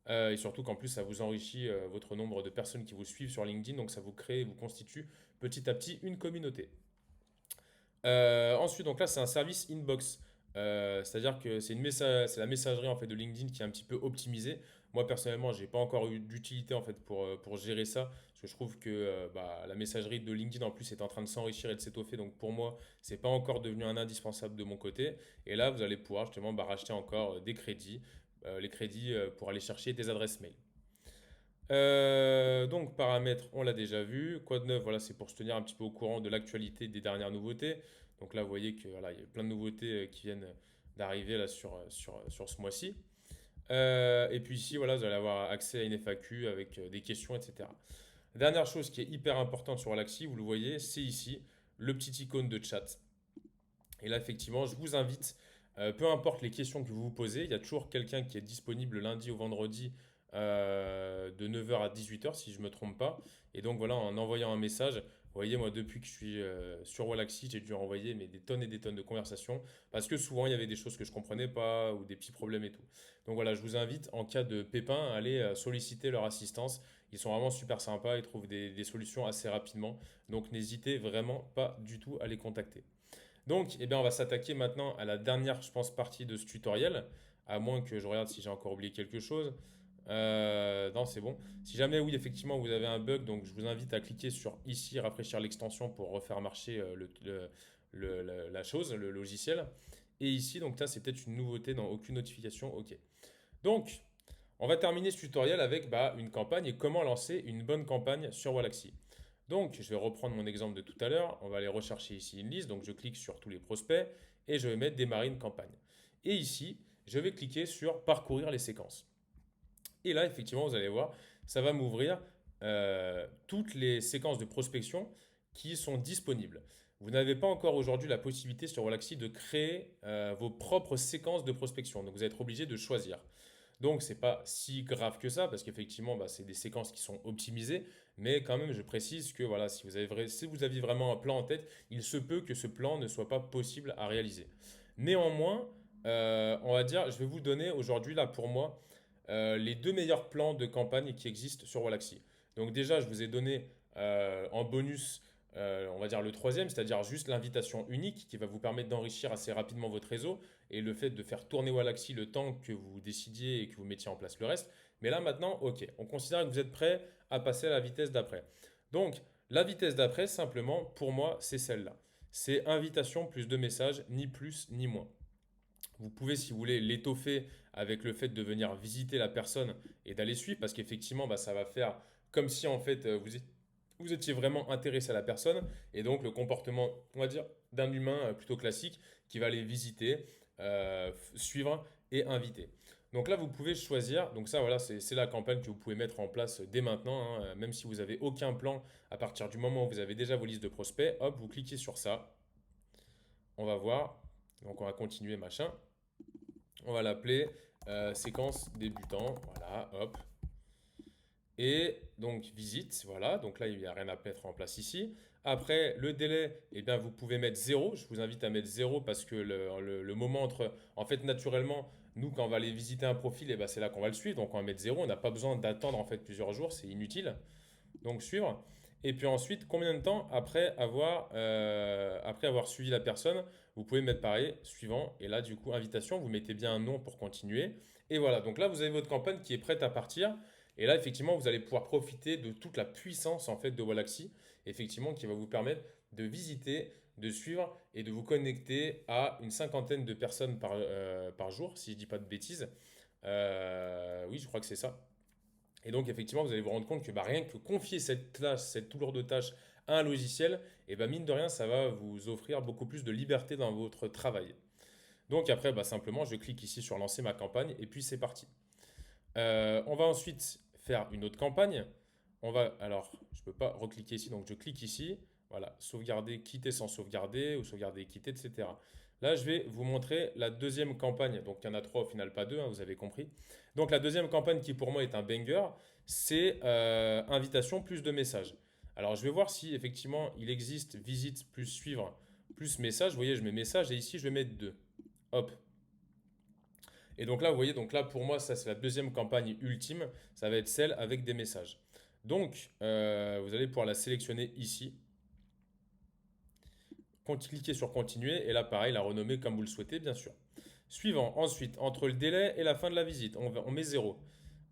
Et surtout qu'en plus, ça vous enrichit votre nombre de personnes qui vous suivent sur LinkedIn. Donc, ça vous crée, vous constitue petit à petit une communauté. Ensuite, donc là, c'est un service inbox. C'est-à-dire que c'est la messagerie en fait de LinkedIn qui est un petit peu optimisée. Moi personnellement, j'ai pas encore eu d'utilité en fait pour gérer ça, parce que je trouve que la messagerie de LinkedIn en plus est en train de s'enrichir et de s'étoffer. Donc pour moi, c'est pas encore devenu un indispensable de mon côté. Et là, vous allez pouvoir justement racheter encore des crédits, les crédits pour aller chercher des adresses mail. Donc paramètres, on l'a déjà vu. Quoi de neuf? Voilà, c'est pour se tenir un petit peu au courant de l'actualité des dernières nouveautés. Donc là, vous voyez que voilà, il y a plein de nouveautés qui viennent d'arriver là sur ce mois-ci. Et puis ici, voilà, vous allez avoir accès à une FAQ avec des questions, etc. Dernière chose qui est hyper importante sur Alaxi, vous le voyez, c'est ici le petit icône de chat. Et là, effectivement, je vous invite, peu importe les questions que vous vous posez, il y a toujours quelqu'un qui est disponible lundi au vendredi de 9h à 18h, si je ne me trompe pas. Et donc voilà, en envoyant un message, vous voyez, moi, depuis que je suis sur Wallaxy, j'ai dû envoyer des tonnes et des tonnes de conversations, parce que souvent, il y avait des choses que je ne comprenais pas, ou des petits problèmes et tout. Donc voilà, je vous invite, en cas de pépin, à aller solliciter leur assistance. Ils sont vraiment super sympas, ils trouvent des solutions assez rapidement. Donc n'hésitez vraiment pas du tout à les contacter. Donc, eh bien, on va s'attaquer maintenant à la dernière, je pense, partie de ce tutoriel, à moins que je regarde si j'ai encore oublié quelque chose. Non, c'est bon. Si jamais, oui, effectivement, vous avez un bug, donc je vous invite à cliquer sur ici, rafraîchir l'extension pour refaire marcher la chose, le logiciel. Et ici, donc là, c'est peut-être une nouveauté dans aucune notification. OK. Donc, on va terminer ce tutoriel avec une campagne et comment lancer une bonne campagne sur Wallaxy. Donc, je vais reprendre mon exemple de tout à l'heure. On va aller rechercher ici une liste. Donc, je clique sur tous les prospects et je vais mettre démarrer une campagne. Et ici, je vais cliquer sur parcourir les séquences. Et là, effectivement, vous allez voir, ça va m'ouvrir toutes les séquences de prospection qui sont disponibles. Vous n'avez pas encore aujourd'hui la possibilité sur Wallaxy de créer vos propres séquences de prospection. Donc, vous allez être obligé de choisir. Donc, c'est pas si grave que ça, parce qu'effectivement, c'est des séquences qui sont optimisées. Mais quand même, je précise que voilà, si vous aviez vraiment un plan en tête, il se peut que ce plan ne soit pas possible à réaliser. Néanmoins, on va dire, je vais vous donner aujourd'hui, là, pour moi, les deux meilleurs plans de campagne qui existent sur Wallaxy. Donc déjà, je vous ai donné en bonus, on va dire le troisième, c'est-à-dire juste l'invitation unique qui va vous permettre d'enrichir assez rapidement votre réseau et le fait de faire tourner Wallaxy le temps que vous décidiez et que vous mettiez en place le reste. Mais là maintenant, ok, on considère que vous êtes prêt à passer à la vitesse d'après. Donc la vitesse d'après, simplement, pour moi, c'est celle-là. C'est invitation plus de messages, ni plus ni moins. Vous pouvez, si vous voulez, l'étoffer avec le fait de venir visiter la personne et d'aller suivre, parce qu'effectivement, ça va faire comme si en fait vous étiez vraiment intéressé à la personne, et donc le comportement, on va dire, d'un humain plutôt classique qui va aller visiter, suivre et inviter. Donc là, vous pouvez choisir, donc ça voilà, c'est la campagne que vous pouvez mettre en place dès maintenant, hein, même si vous n'avez aucun plan, à partir du moment où vous avez déjà vos listes de prospects, hop, vous cliquez sur ça, on va voir, donc on va continuer machin, on va l'appeler séquence débutant, voilà, hop, et donc visite, voilà, donc là il n'y a rien à mettre en place ici. Après le délai, eh bien, vous pouvez mettre zéro. Je vous invite à mettre zéro parce que le moment entre... En fait naturellement, nous quand on va aller visiter un profil, eh ben, c'est là qu'on va le suivre. Donc on va mettre zéro. On n'a pas besoin d'attendre en fait plusieurs jours, c'est inutile. Donc suivre. Et puis ensuite, combien de temps après avoir suivi la personne, vous pouvez mettre pareil, suivant. Et là du coup, invitation, vous mettez bien un nom pour continuer. Et voilà, donc là vous avez votre campagne qui est prête à partir. Et là, effectivement, vous allez pouvoir profiter de toute la puissance en fait de Wallaxy, effectivement, qui va vous permettre de visiter, de suivre et de vous connecter à une cinquantaine de personnes par jour, si je ne dis pas de bêtises. Oui, je crois que c'est ça. Et donc, effectivement, vous allez vous rendre compte que bah, rien que confier cette tâche, cette tout lourde tâche à un logiciel, et bah, mine de rien, ça va vous offrir beaucoup plus de liberté dans votre travail. Donc après, bah, simplement, je clique ici sur lancer ma campagne et puis c'est parti. On va ensuite faire une autre campagne. Alors, je ne peux pas recliquer ici, donc je clique ici. Voilà, sauvegarder, quitter sans sauvegarder, ou sauvegarder et quitter, etc. Là, je vais vous montrer la deuxième campagne. Donc, il y en a trois au final, pas deux, hein, vous avez compris. Donc, la deuxième campagne qui pour moi est un banger, c'est invitation plus de messages. Alors, je vais voir si effectivement il existe visite plus suivre plus message. Vous voyez, je mets message et ici, je vais mettre deux. Hop, et donc là, vous voyez, donc là pour moi, ça c'est la deuxième campagne ultime. Ça va être celle avec des messages. Donc, vous allez pouvoir la sélectionner ici. Cliquez sur continuer et là, pareil, la renommer comme vous le souhaitez, bien sûr. Suivant, ensuite, entre le délai et la fin de la visite, on met zéro.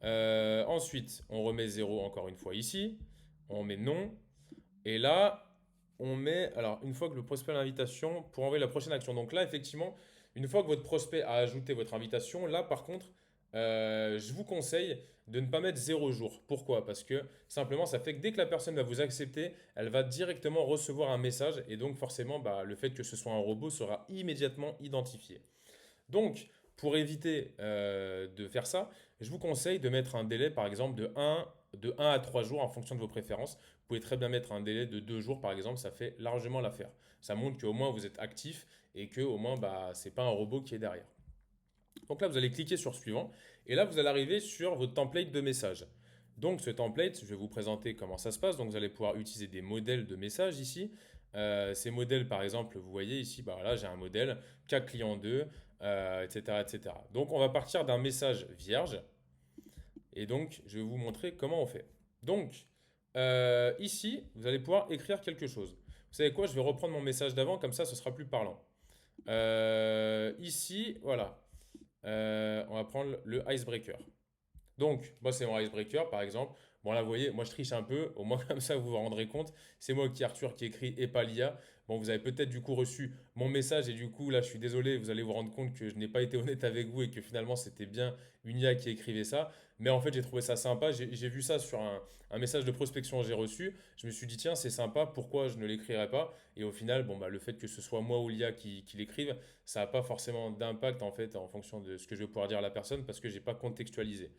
Ensuite, on remet zéro encore une fois ici. On met non. Et là, on met, alors une fois que le prospect a l'invitation pour envoyer la prochaine action. Donc là, effectivement, une fois que votre prospect a ajouté votre invitation, là par contre, je vous conseille de ne pas mettre zéro jour. Pourquoi? Parce que simplement, ça fait que dès que la personne va vous accepter, elle va directement recevoir un message et donc forcément, bah, le fait que ce soit un robot sera immédiatement identifié. Donc, pour éviter de faire ça, je vous conseille de mettre un délai, par exemple, de un à 3 jours en fonction de vos préférences. Vous pouvez très bien mettre un délai de 2 jours, par exemple, ça fait largement l'affaire. Ça montre qu'au moins vous êtes actif et que au moins bah, ce n'est pas un robot qui est derrière. Donc là, vous allez cliquer sur suivant et là, vous allez arriver sur votre template de message. Donc ce template, je vais vous présenter comment ça se passe. Donc vous allez pouvoir utiliser des modèles de messages ici. Ces modèles, par exemple, vous voyez ici, bah là j'ai un modèle cas client 2, etc., etc. Donc on va partir d'un message vierge et donc je vais vous montrer comment on fait. Donc ici, vous allez pouvoir écrire quelque chose. Vous savez quoi? Je vais reprendre mon message d'avant, comme ça ce sera plus parlant. Ici, voilà. On va prendre le icebreaker. Donc, moi, c'est mon icebreaker, par exemple. Bon, là, vous voyez, moi, je triche un peu. Au moins, comme ça, vous vous rendrez compte. C'est moi qui, Arthur, qui écrit et pas l'IA. Bon, vous avez peut-être du coup reçu mon message et du coup, là, je suis désolé, vous allez vous rendre compte que je n'ai pas été honnête avec vous et que finalement, c'était bien une IA qui écrivait ça. Mais en fait, j'ai trouvé ça sympa. J'ai vu ça sur un message de prospection que j'ai reçu. Je me suis dit, tiens, c'est sympa, pourquoi je ne l'écrirais pas? Et au final, bon, bah, le fait que ce soit moi ou l'IA qui l'écrive, ça n'a pas forcément d'impact en fait en fonction de ce que je vais pouvoir dire à la personne parce que j'ai pas contextualisé.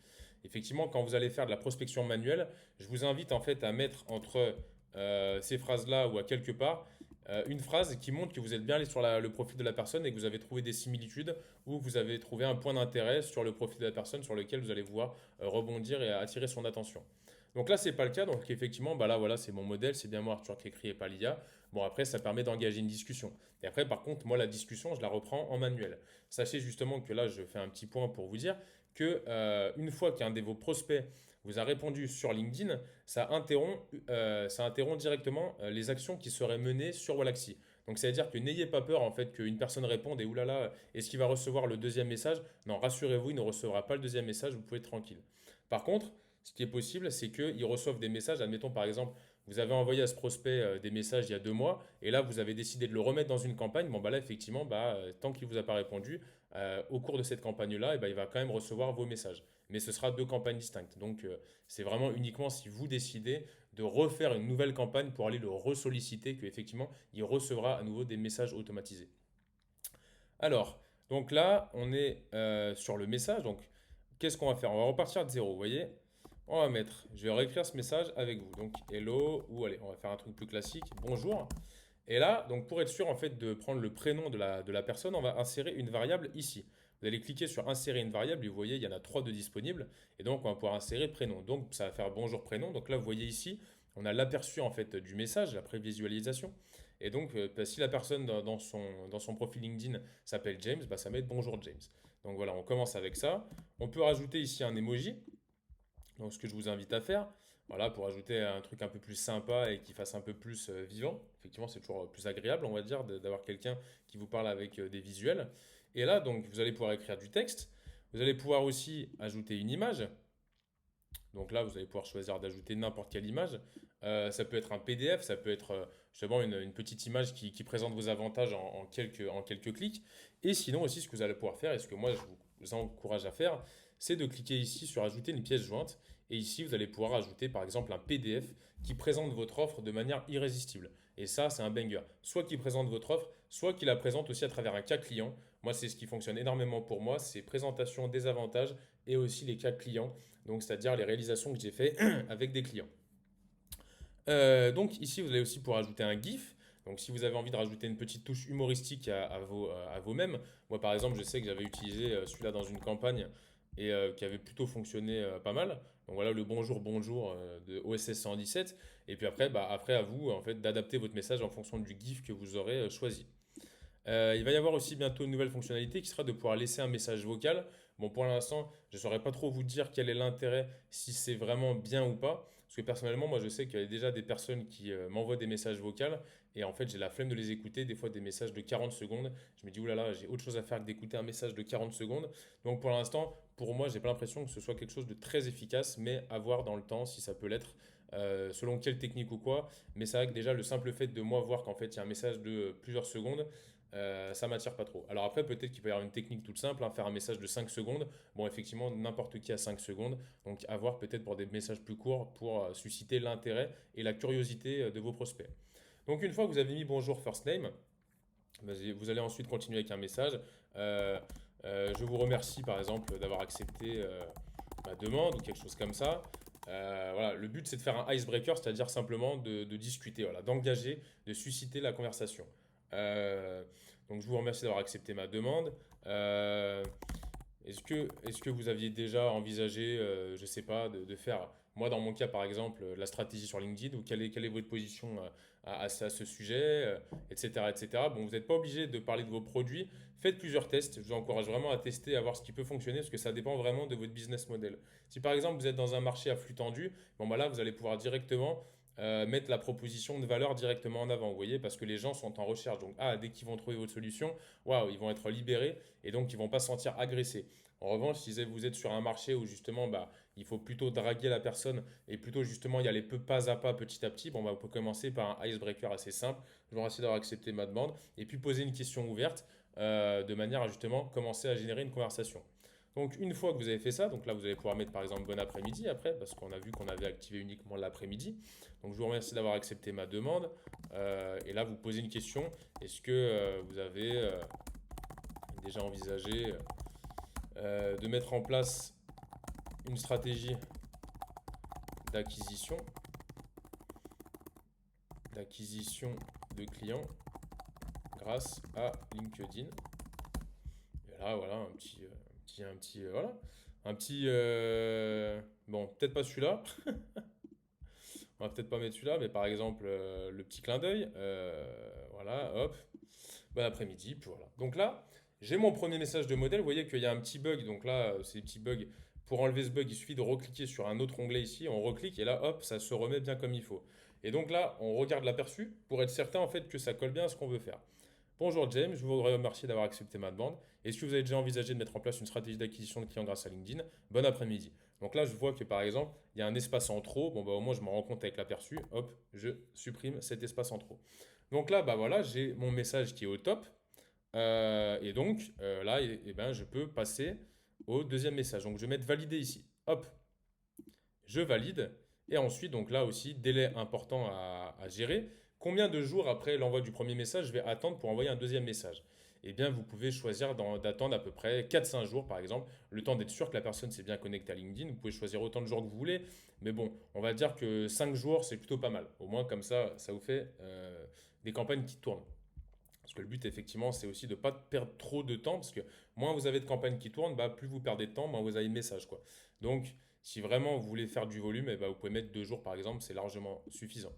Effectivement, quand vous allez faire de la prospection manuelle, je vous invite en fait à mettre entre ces phrases-là ou à quelque part une phrase qui montre que vous êtes bien allé sur le profil de la personne et que vous avez trouvé des similitudes ou vous avez trouvé un point d'intérêt sur le profil de la personne sur lequel vous allez pouvoir rebondir et attirer son attention. Donc là, c'est pas le cas. Donc effectivement, bah là, voilà, c'est mon modèle, c'est bien moi, Arthur, qui écrit et pas l'IA. Bon, après, ça permet d'engager une discussion. Et après, par contre, moi, la discussion, je la reprends en manuel. Sachez justement que là, je fais un petit point pour vous dire que une fois qu'un de vos prospects vous a répondu sur LinkedIn, ça interrompt directement les actions qui seraient menées sur Wallaxy. Donc, c'est-à-dire que n'ayez pas peur en fait qu'une personne réponde et oulala, est-ce qu'il va recevoir le deuxième message? Non, rassurez-vous, il ne recevra pas le deuxième message, vous pouvez être tranquille. Par contre, ce qui est possible, c'est qu'ils reçoivent des messages. Admettons par exemple, vous avez envoyé à ce prospect des messages il y a 2 mois, et là vous avez décidé de le remettre dans une campagne. Bon, bah là, effectivement, bah, tant qu'il ne vous a pas répondu, au cours de cette campagne-là, il va quand même recevoir vos messages. Mais ce sera deux campagnes distinctes. Donc, c'est vraiment uniquement si vous décidez de refaire une nouvelle campagne pour aller le ressolliciter qu'effectivement, il recevra à nouveau des messages automatisés. Alors, donc là, on est sur le message. Donc, qu'est-ce qu'on va faire? On va repartir de zéro, vous voyez? On va mettre, je vais réécrire ce message avec vous. Donc, hello, ou allez, on va faire un truc plus classique, bonjour. Et là, donc pour être sûr en fait de prendre le prénom de la personne, on va insérer une variable ici. Vous allez cliquer sur insérer une variable et vous voyez, il y en a trois de disponibles. Et donc, on va pouvoir insérer prénom. Donc, ça va faire bonjour prénom. Donc là, vous voyez ici, on a l'aperçu en fait du message, la prévisualisation. Et donc, si la personne dans son profil LinkedIn s'appelle James, bah, ça va être bonjour James. Donc voilà, on commence avec ça. On peut rajouter ici un emoji. Donc, ce que je vous invite à faire, voilà, pour ajouter un truc un peu plus sympa et qui fasse un peu plus vivant. Effectivement, c'est toujours plus agréable, on va dire, d'avoir quelqu'un qui vous parle avec des visuels. Et là, donc, vous allez pouvoir écrire du texte. Vous allez pouvoir aussi ajouter une image. Donc là, vous allez pouvoir choisir d'ajouter n'importe quelle image. Ça peut être un PDF, ça peut être justement une petite image qui présente vos avantages en quelques clics. Et sinon aussi, ce que vous allez pouvoir faire, et ce que moi je vous encourage à faire, c'est de cliquer ici sur ajouter une pièce jointe. Et ici, vous allez pouvoir ajouter par exemple un PDF qui présente votre offre de manière irrésistible. Et ça, c'est un banger. Soit qui présente votre offre, soit qui la présente aussi à travers un cas client. Moi, c'est ce qui fonctionne énormément pour moi, c'est présentation des avantages et aussi les cas clients, donc c'est-à-dire les réalisations que j'ai fait avec des clients. Donc ici, vous allez aussi pouvoir ajouter un GIF. Donc si vous avez envie de rajouter une petite touche humoristique à vos mèmes, moi par exemple, je sais que j'avais utilisé celui-là dans une campagne et qui avait plutôt fonctionné pas mal. Donc voilà le bonjour bonjour de OSS 117. Et puis après, bah, après à vous en fait d'adapter votre message en fonction du GIF que vous aurez choisi. Il va y avoir aussi bientôt une nouvelle fonctionnalité qui sera de pouvoir laisser un message vocal. Bon, pour l'instant, je ne saurais pas trop vous dire quel est l'intérêt, si c'est vraiment bien ou pas. Parce que personnellement, moi, je sais qu'il y a déjà des personnes qui m'envoient des messages vocaux. Et en fait, j'ai la flemme de les écouter. Des fois, des messages de 40 secondes. Je me dis, oulala, j'ai autre chose à faire que d'écouter un message de 40 secondes. Donc, pour l'instant, pour moi, j'ai pas l'impression que ce soit quelque chose de très efficace. Mais à voir dans le temps si ça peut l'être. Selon quelle technique ou quoi. Mais c'est vrai que déjà, le simple fait de moi voir qu'en fait, il y a un message de plusieurs secondes, ça m'attire pas trop. Alors après, peut-être qu'il peut y avoir une technique toute simple, hein, faire un message de 5 secondes. Bon, effectivement, n'importe qui a 5 secondes. Donc, avoir peut-être pour des messages plus courts pour susciter l'intérêt et la curiosité de vos prospects. Donc, une fois que vous avez mis bonjour first name, vous allez ensuite continuer avec un message. Euh, je vous remercie par exemple d'avoir accepté ma demande ou quelque chose comme ça. Voilà, le but c'est de faire un icebreaker, c'est-à-dire simplement de discuter, voilà, d'engager, de susciter la conversation. Euh, donc je vous remercie d'avoir accepté ma demande. Est-ce que vous aviez déjà envisagé, je ne sais pas, de faire, moi dans mon cas par exemple, la stratégie sur LinkedIn ou quelle est votre position à ce sujet, etc., etc. Bon, vous n'êtes pas obligé de parler de vos produits. Faites plusieurs tests. Je vous encourage vraiment à tester, à voir ce qui peut fonctionner parce que ça dépend vraiment de votre business model. Si par exemple vous êtes dans un marché à flux tendu, bon bah là vous allez pouvoir directement mettre la proposition de valeur directement en avant, vous voyez, parce que les gens sont en recherche. Donc, dès qu'ils vont trouver votre solution, waouh, ils vont être libérés et donc ils vont pas se sentir agressés. En revanche, si vous êtes sur un marché où justement, bah, il faut plutôt draguer la personne et plutôt justement y aller pas à pas, petit à petit, bon, bah, on peut commencer par un icebreaker assez simple. Je vous remercie d'avoir accepté ma demande et puis poser une question ouverte de manière à justement commencer à générer une conversation. Donc une fois que vous avez fait ça, donc là vous allez pouvoir mettre par exemple bon après-midi après, parce qu'on a vu qu'on avait activé uniquement l'après-midi. Donc je vous remercie d'avoir accepté ma demande. Et là vous posez une question. Est-ce que vous avez déjà envisagé de mettre en place une stratégie d'acquisition, d'acquisition de clients grâce à LinkedIn? Et là voilà voilà. Un petit, bon, peut-être pas celui-là, on va peut-être pas mettre celui-là, mais par exemple, le petit clin d'œil, voilà, hop, bon après-midi, puis voilà. Donc là, j'ai mon premier message de modèle, vous voyez qu'il y a un petit bug, donc là, c'est des petits bugs. Pour enlever ce bug, il suffit de recliquer sur un autre onglet ici, on reclique, et là, hop, ça se remet bien comme il faut. Et donc là, on regarde l'aperçu pour être certain en fait que ça colle bien à ce qu'on veut faire. Bonjour James, je vous remercie d'avoir accepté ma demande. Est-ce que vous avez déjà envisagé de mettre en place une stratégie d'acquisition de clients grâce à LinkedIn? Bon après-midi. Donc là, je vois que par exemple, il y a un espace en trop. Bon, bah, au moins, je me rends compte avec l'aperçu. Hop, je supprime cet espace en trop. Donc là, bah voilà, j'ai mon message qui est au top. Et donc, là, ben, je peux passer au deuxième message. Donc, je vais mettre valider ici. Hop, je valide. Et ensuite, donc là aussi, délai important à gérer. Combien de jours après l'envoi du premier message je vais attendre pour envoyer un deuxième message? Eh bien, vous pouvez choisir d'attendre à peu près 4-5 jours, par exemple, le temps d'être sûr que la personne s'est bien connectée à LinkedIn. Vous pouvez choisir autant de jours que vous voulez. Mais bon, on va dire que 5 jours, c'est plutôt pas mal. Au moins, comme ça vous fait des campagnes qui tournent. Parce que le but, effectivement, c'est aussi de ne pas perdre trop de temps, parce que moins vous avez de campagnes qui tournent, bah, plus vous perdez de temps, moins vous avez de messages, quoi. Donc, si vraiment vous voulez faire du volume, eh ben, vous pouvez mettre 2 jours, par exemple, c'est largement suffisant.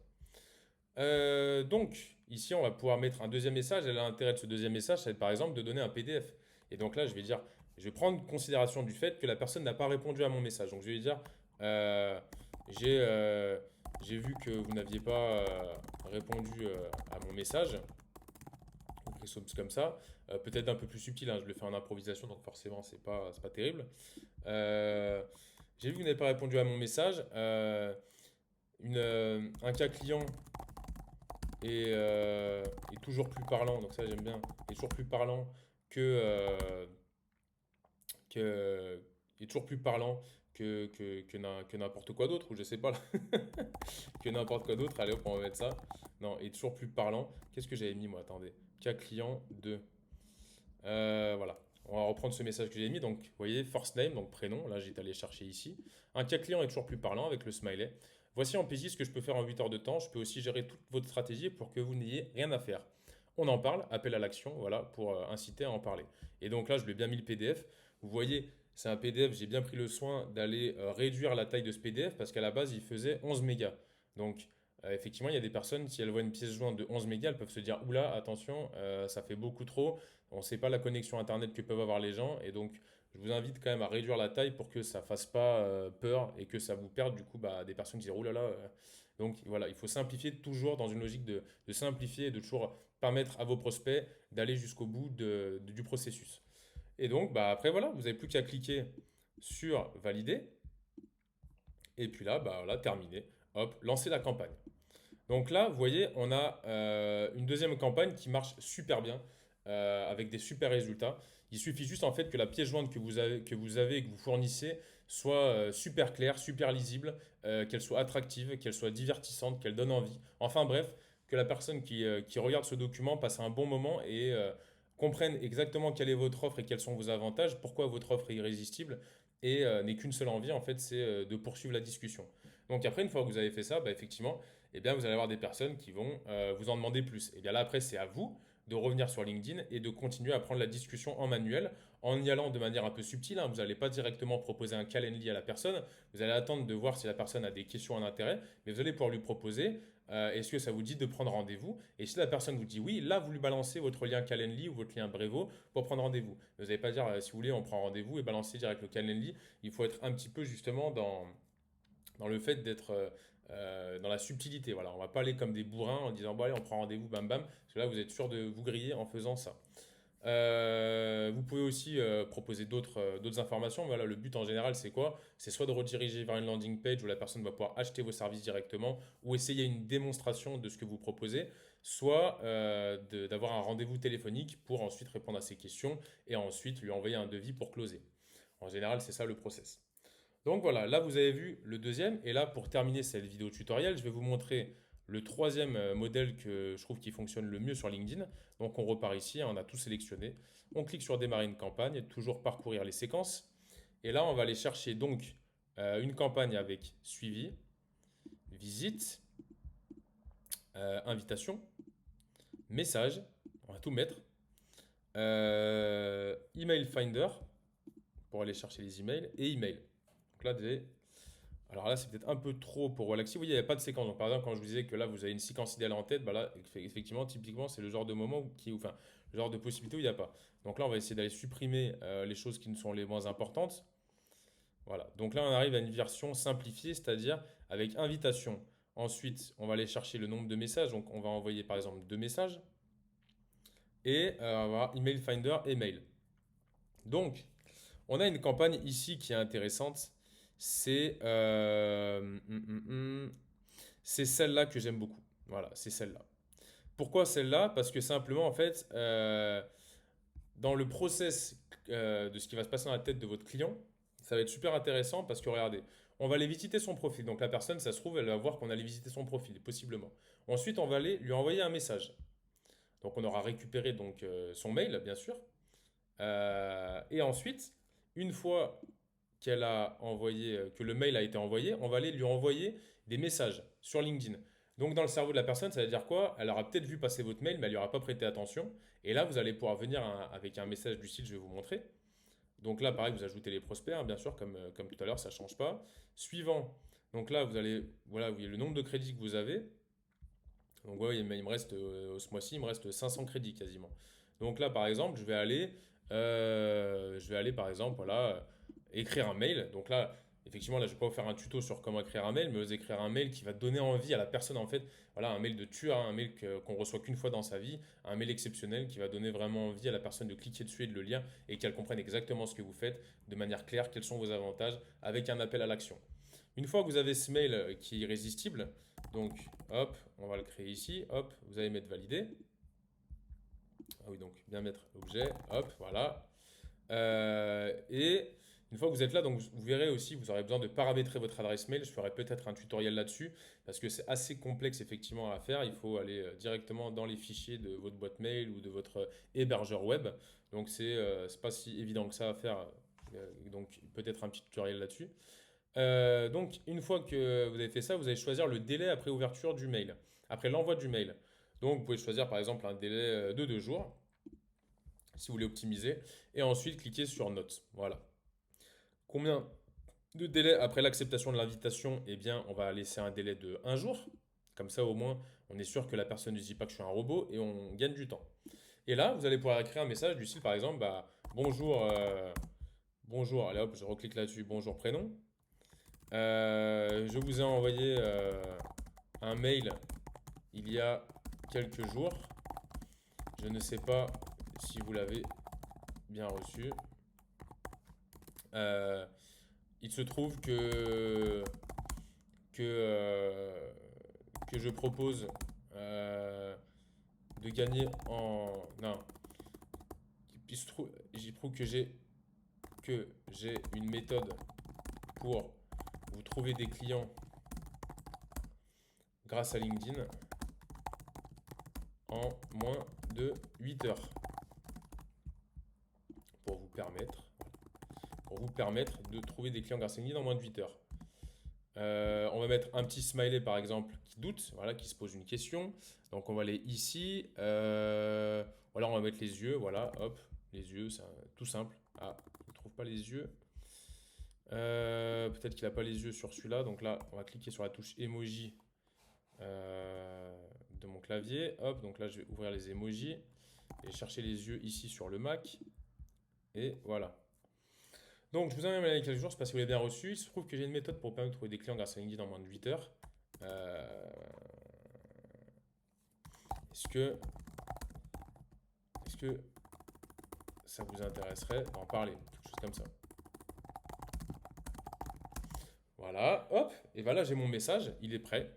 Donc, ici, on va pouvoir mettre un deuxième message, et l'intérêt de ce deuxième message, c'est par exemple de donner un PDF. Et donc là, je vais prendre considération du fait que la personne n'a pas répondu à mon message. Donc, je vais lui dire, euh, j'ai j'ai vu que vous n'aviez pas répondu à mon message quelque chose comme ça. Peut-être un peu plus subtil, hein, je le fais en improvisation, donc forcément, c'est pas terrible. Euh, j'ai vu que vous n'avez pas répondu à mon message. Un cas client est toujours plus parlant, donc ça j'aime bien, est toujours plus parlant que est toujours plus parlant que n'importe quoi d'autre, ou je sais pas, là, que n'importe quoi d'autre. Allez hop, on va mettre ça. Non, est toujours plus parlant. Qu'est-ce que j'avais mis moi? Attendez. Cas client de voilà. On va reprendre ce message que j'ai mis. Donc, vous voyez, first name, donc prénom. Là, j'ai allé chercher ici. Un cas client est toujours plus parlant avec le smiley. Voici en PJ ce que je peux faire en 8 heures de temps. Je peux aussi gérer toute votre stratégie pour que vous n'ayez rien à faire. On en parle, appel à l'action, voilà, pour inciter à en parler. Et donc là, je lui ai bien mis le PDF. Vous voyez, c'est un PDF, j'ai bien pris le soin d'aller réduire la taille de ce PDF parce qu'à la base, il faisait 11 mégas. Donc, effectivement, il y a des personnes, si elles voient une pièce jointe de 11 mégas, elles peuvent se dire, oula, attention, ça fait beaucoup trop. On ne sait pas la connexion Internet que peuvent avoir les gens. Et donc, je vous invite quand même à réduire la taille pour que ça ne fasse pas peur et que ça vous perde du coup bah, des personnes qui disent, oulala. Donc voilà, il faut simplifier toujours dans une logique de simplifier et de toujours permettre à vos prospects d'aller jusqu'au bout du processus. Et donc, bah, après, voilà, vous n'avez plus qu'à cliquer sur valider. Et puis là, bah, voilà, terminé. Hop, lancer la campagne. Donc là, vous voyez, on a une deuxième campagne qui marche super bien, avec des super résultats. Il suffit juste en fait que la pièce jointe que vous fournissez soit super claire, super lisible, qu'elle soit attractive, qu'elle soit divertissante, qu'elle donne envie. Enfin bref, que la personne qui regarde ce document passe un bon moment et comprenne exactement quelle est votre offre et quels sont vos avantages, pourquoi votre offre est irrésistible et n'ait qu'une seule envie en fait, c'est de poursuivre la discussion. Donc après, une fois que vous avez fait ça, bah, effectivement, eh bien, vous allez avoir des personnes qui vont vous en demander plus. Et bien là, après, c'est à vous de revenir sur LinkedIn et de continuer à prendre la discussion en manuel, en y allant de manière un peu subtile, hein. Vous n'allez pas directement proposer un Calendly à la personne. Vous allez attendre de voir si la personne a des questions, un intérêt, mais vous allez pouvoir lui proposer est-ce que ça vous dit de prendre rendez-vous? Et si la personne vous dit oui, là, vous lui balancez votre lien Calendly ou votre lien Brevo pour prendre rendez-vous. Vous n'allez pas dire si vous voulez, on prend rendez-vous et balancer direct le Calendly. Il faut être un petit peu justement dans le fait d'être dans la subtilité. Voilà, on va pas aller comme des bourrins en disant bon allez on prend rendez-vous bam bam, parce que là vous êtes sûr de vous griller en faisant ça. Vous pouvez aussi proposer d'autres informations. Voilà, le but en général c'est quoi? C'est soit de rediriger vers une landing page où la personne va pouvoir acheter vos services directement ou essayer une démonstration de ce que vous proposez, soit d'avoir un rendez-vous téléphonique pour ensuite répondre à ses questions et ensuite lui envoyer un devis pour closer. En général c'est ça le process. Donc voilà, là vous avez vu le deuxième. Et là, pour terminer cette vidéo tutoriel, je vais vous montrer le troisième modèle que je trouve qui fonctionne le mieux sur LinkedIn. Donc on repart ici, hein, on a tout sélectionné. On clique sur démarrer une campagne, toujours parcourir les séquences. Et là, on va aller chercher donc une campagne avec suivi, visite, invitation, message, on va tout mettre. Email Finder pour aller chercher les emails et email. Donc là, alors là, c'est peut-être un peu trop pour Wallaxy. Vous voyez, il n'y a pas de séquence. Donc, par exemple, quand je vous disais que là, vous avez une séquence idéale en tête, bah là, effectivement, typiquement, c'est le genre de moment enfin, le genre de possibilité où il n'y a pas. Donc là, on va essayer d'aller supprimer les choses qui ne sont les moins importantes. Voilà. Donc là, on arrive à une version simplifiée, c'est-à-dire avec invitation. Ensuite, on va aller chercher le nombre de messages. Donc, on va envoyer par exemple 2 messages. Et on va avoir Email Finder et mail. Donc, on a une campagne ici qui est intéressante. C'est c'est celle-là que j'aime beaucoup. Voilà, c'est celle-là. Pourquoi celle-là? Parce que simplement, en fait, dans le process de ce qui va se passer dans la tête de votre client, ça va être super intéressant parce que regardez, on va aller visiter son profil. Donc la personne, ça se trouve, elle va voir qu'on allait visiter son profil, possiblement. Ensuite, on va aller lui envoyer un message. Donc on aura récupéré donc, son mail, bien sûr. Et ensuite, une fois qu'elle a envoyé, que le mail a été envoyé, on va aller lui envoyer des messages sur LinkedIn. Donc dans le cerveau de la personne, ça veut dire quoi? Elle aura peut-être vu passer votre mail, mais elle n'y aura pas prêté attention. Et là, vous allez pouvoir venir avec un message du site, je vais vous montrer. Donc là, pareil, vous ajoutez les prospects, hein, bien sûr, comme tout à l'heure, ça ne change pas. Suivant, donc là, vous allez, voilà, vous voyez le nombre de crédits que vous avez. Donc ouais, il me reste, ce mois-ci, il me reste 500 crédits quasiment. Donc là, par exemple, je vais aller par exemple, voilà, écrire un mail. Donc là, effectivement, là, je vais pas vous faire un tuto sur comment écrire un mail, mais vous écrire un mail qui va donner envie à la personne, en fait, voilà, un mail de tueur, un mail qu'on reçoit qu'une fois dans sa vie, un mail exceptionnel qui va donner vraiment envie à la personne de cliquer dessus et de le lire et qu'elle comprenne exactement ce que vous faites de manière claire, quels sont vos avantages, avec un appel à l'action. Une fois que vous avez ce mail qui est irrésistible, donc hop, on va le créer ici, hop, vous allez mettre validé. Ah oui, donc bien mettre objet, hop, voilà. Et une fois que vous êtes là, donc vous verrez aussi, vous aurez besoin de paramétrer votre adresse mail. Je ferai peut-être un tutoriel là-dessus parce que c'est assez complexe effectivement à faire. Il faut aller directement dans les fichiers de votre boîte mail ou de votre hébergeur web. Donc c'est pas si évident que ça à faire. Donc peut-être un petit tutoriel là-dessus. Donc, une fois que vous avez fait ça, vous allez choisir le délai après ouverture du mail, après l'envoi du mail. Donc, vous pouvez choisir par exemple un délai de 2 jours, si vous voulez optimiser, et ensuite cliquer sur Notes. Voilà. Combien de délai après l'acceptation de l'invitation? Eh bien, on va laisser un délai de 1 jour. Comme ça, au moins, on est sûr que la personne ne dit pas que je suis un robot et on gagne du temps. Et là, vous allez pouvoir écrire un message du style, par exemple, bah, bonjour, bonjour, allez hop, je reclique là-dessus, bonjour prénom. Je vous ai envoyé un mail il y a quelques jours. Je ne sais pas si vous l'avez bien reçu. Euh, il se trouve que, euh, que je propose de gagner en... Non, j'y trouve que j'ai une méthode pour vous trouver des clients grâce à LinkedIn en moins de 8 heures pour vous permettre, de trouver des clients grâce à LinkedIn en moins de 8 heures. On va mettre un petit smiley par exemple qui doute, voilà, qui se pose une question. Donc on va aller ici. Voilà, on va mettre les yeux. Voilà, hop, les yeux, c'est tout simple. Ah, il ne trouve pas les yeux. Peut-être qu'il n'a pas les yeux sur celui-là. Donc là, on va cliquer sur la touche emoji de mon clavier. Hop, donc là, je vais ouvrir les emojis et chercher les yeux ici sur le Mac. Et voilà. Donc, je vous invite à il y a quelques jours, je ne sais pas si vous l'avez bien reçu. Il se trouve que j'ai une méthode pour permettre de trouver des clients grâce à LinkedIn en moins de 8 heures. Euh, est-ce que, est-ce que ça vous intéresserait d'en parler? Quelque chose comme ça. Voilà, hop, et voilà, j'ai mon message, il est prêt.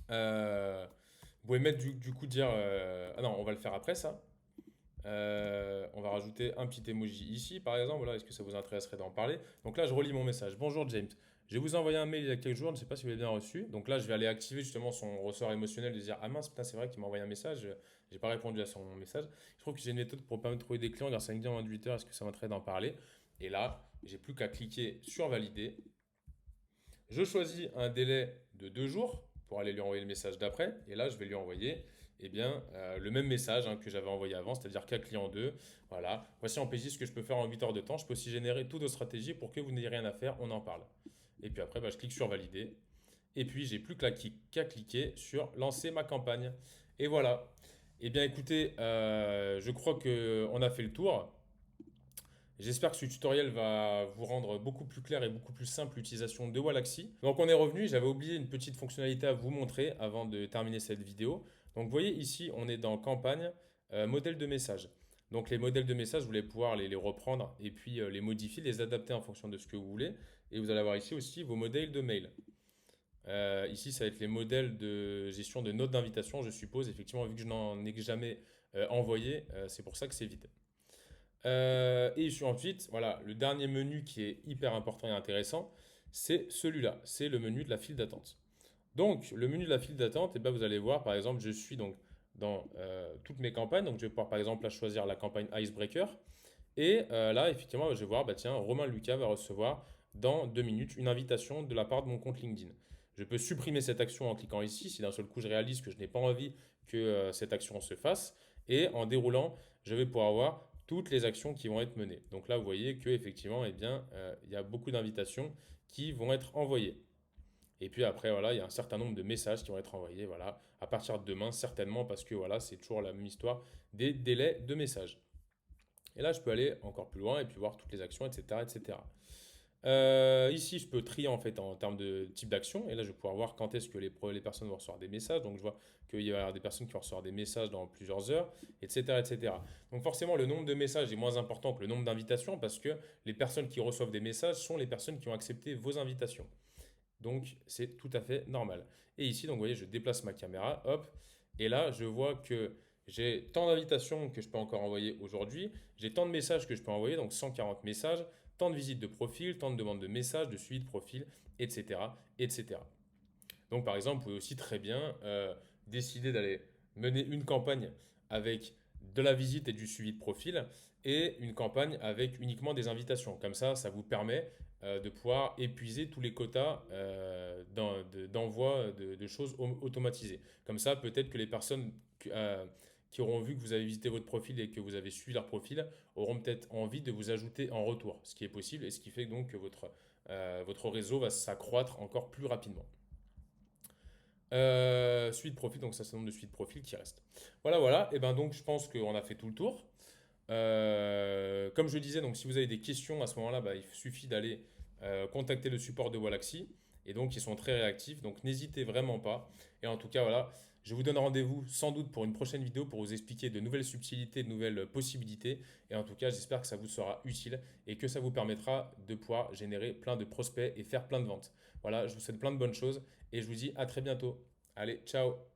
Vous pouvez mettre du coup dire... ah non, on va le faire après ça. On va rajouter un petit emoji ici, par exemple. Voilà, est-ce que ça vous intéresserait d'en parler? Donc là, je relis mon message. Bonjour James. Je vais vous envoyer un mail il y a quelques jours. Je ne sais pas si vous l'avez bien reçu. Donc là, je vais aller activer justement son ressort émotionnel de dire ah mince, putain, c'est vrai qu'il m'a envoyé un message. J'ai pas répondu à son message. Je trouve que j'ai une méthode pour permettre de trouver des clients grâce à LinkedIn en moins de 8 heures. Est-ce que ça m'intéresserait d'en parler? Et là, j'ai plus qu'à cliquer sur valider. Je choisis un délai de 2 jours pour aller lui envoyer le message d'après. Et là, je vais lui envoyer eh bien, le même message que j'avais envoyé avant, c'est-à-dire qu'à client 2, voilà, voici en PJ ce que je peux faire en 8 heures de temps. Je peux aussi générer toutes vos stratégies pour que vous n'ayez rien à faire, on en parle. Et puis après, bah, je clique sur valider. Et puis, j'ai plus qu'à cliquer sur lancer ma campagne. Et voilà. Eh bien, écoutez, je crois qu'on a fait le tour. J'espère que ce tutoriel va vous rendre beaucoup plus clair et beaucoup plus simple l'utilisation de Wallaxy. Donc on est revenu, j'avais oublié une petite fonctionnalité à vous montrer avant de terminer cette vidéo. Donc vous voyez ici, on est dans campagne, modèle de message. Donc les modèles de message, vous allez pouvoir les reprendre et puis les modifier, les adapter en fonction de ce que vous voulez. Et vous allez avoir ici aussi vos modèles de mail. Ici, ça va être les modèles de gestion de notes d'invitation, je suppose. Effectivement, vu que je n'en ai jamais envoyé, c'est pour ça que c'est vide. Et ensuite, voilà, le dernier menu qui est hyper important et intéressant, c'est celui-là. C'est le menu de la file d'attente. Donc, le menu de la file d'attente, eh ben, vous allez voir, par exemple, je suis donc dans toutes mes campagnes. Donc, je vais pouvoir, par exemple, là, choisir la campagne Icebreaker. Et là, effectivement, je vais voir, bah, tiens, Romain Lucas va recevoir dans 2 minutes une invitation de la part de mon compte LinkedIn. Je peux supprimer cette action en cliquant ici, si d'un seul coup je réalise que je n'ai pas envie que cette action se fasse. Et en déroulant, je vais pouvoir voir toutes les actions qui vont être menées. Donc là, vous voyez que effectivement, eh bien, il y a beaucoup d'invitations qui vont être envoyées. Et puis après, voilà, il y a un certain nombre de messages qui vont être envoyés, voilà, à partir de demain, certainement, parce que voilà, c'est toujours la même histoire des délais de messages. Et là, je peux aller encore plus loin et puis voir toutes les actions, etc., etc. Ici, je peux trier en fait en termes de type d'action. Et là, je vais pouvoir voir quand est-ce que les personnes vont recevoir des messages. Donc, je vois qu'il y avoir des personnes qui vont recevoir des messages dans plusieurs heures, etc., etc. Donc, forcément, le nombre de messages est moins important que le nombre d'invitations parce que les personnes qui reçoivent des messages sont les personnes qui ont accepté vos invitations. Donc, c'est tout à fait normal. Et ici, donc, vous voyez, je déplace ma caméra, hop, et là, je vois que j'ai tant d'invitations que je peux encore envoyer aujourd'hui, j'ai tant de messages que je peux envoyer, donc 140 messages, tant de visites de profil, tant de demandes de messages, de suivi de profil, etc., etc. Donc, par exemple, vous pouvez aussi très bien décider d'aller mener une campagne avec de la visite et du suivi de profil et une campagne avec uniquement des invitations. Comme ça vous permet de pouvoir épuiser tous les quotas d'envoi de choses automatisées. Comme ça, peut-être que les personnes qui auront vu que vous avez visité votre profil et que vous avez suivi leur profil auront peut-être envie de vous ajouter en retour, ce qui est possible et ce qui fait donc que votre réseau va s'accroître encore plus rapidement. Suite profil, donc ça c'est le nombre de suites profil qui reste. Voilà, voilà. Et ben donc je pense qu'on a fait tout le tour. Comme je disais, donc si vous avez des questions à ce moment-là, bah, il suffit d'aller contacter le support de Wallaxy. Et donc ils sont très réactifs, donc n'hésitez vraiment pas. Et en tout cas, voilà, je vous donne rendez-vous sans doute pour une prochaine vidéo pour vous expliquer de nouvelles subtilités, de nouvelles possibilités. Et en tout cas, j'espère que ça vous sera utile et que ça vous permettra de pouvoir générer plein de prospects et faire plein de ventes. Voilà, je vous souhaite plein de bonnes choses et je vous dis à très bientôt. Allez, ciao!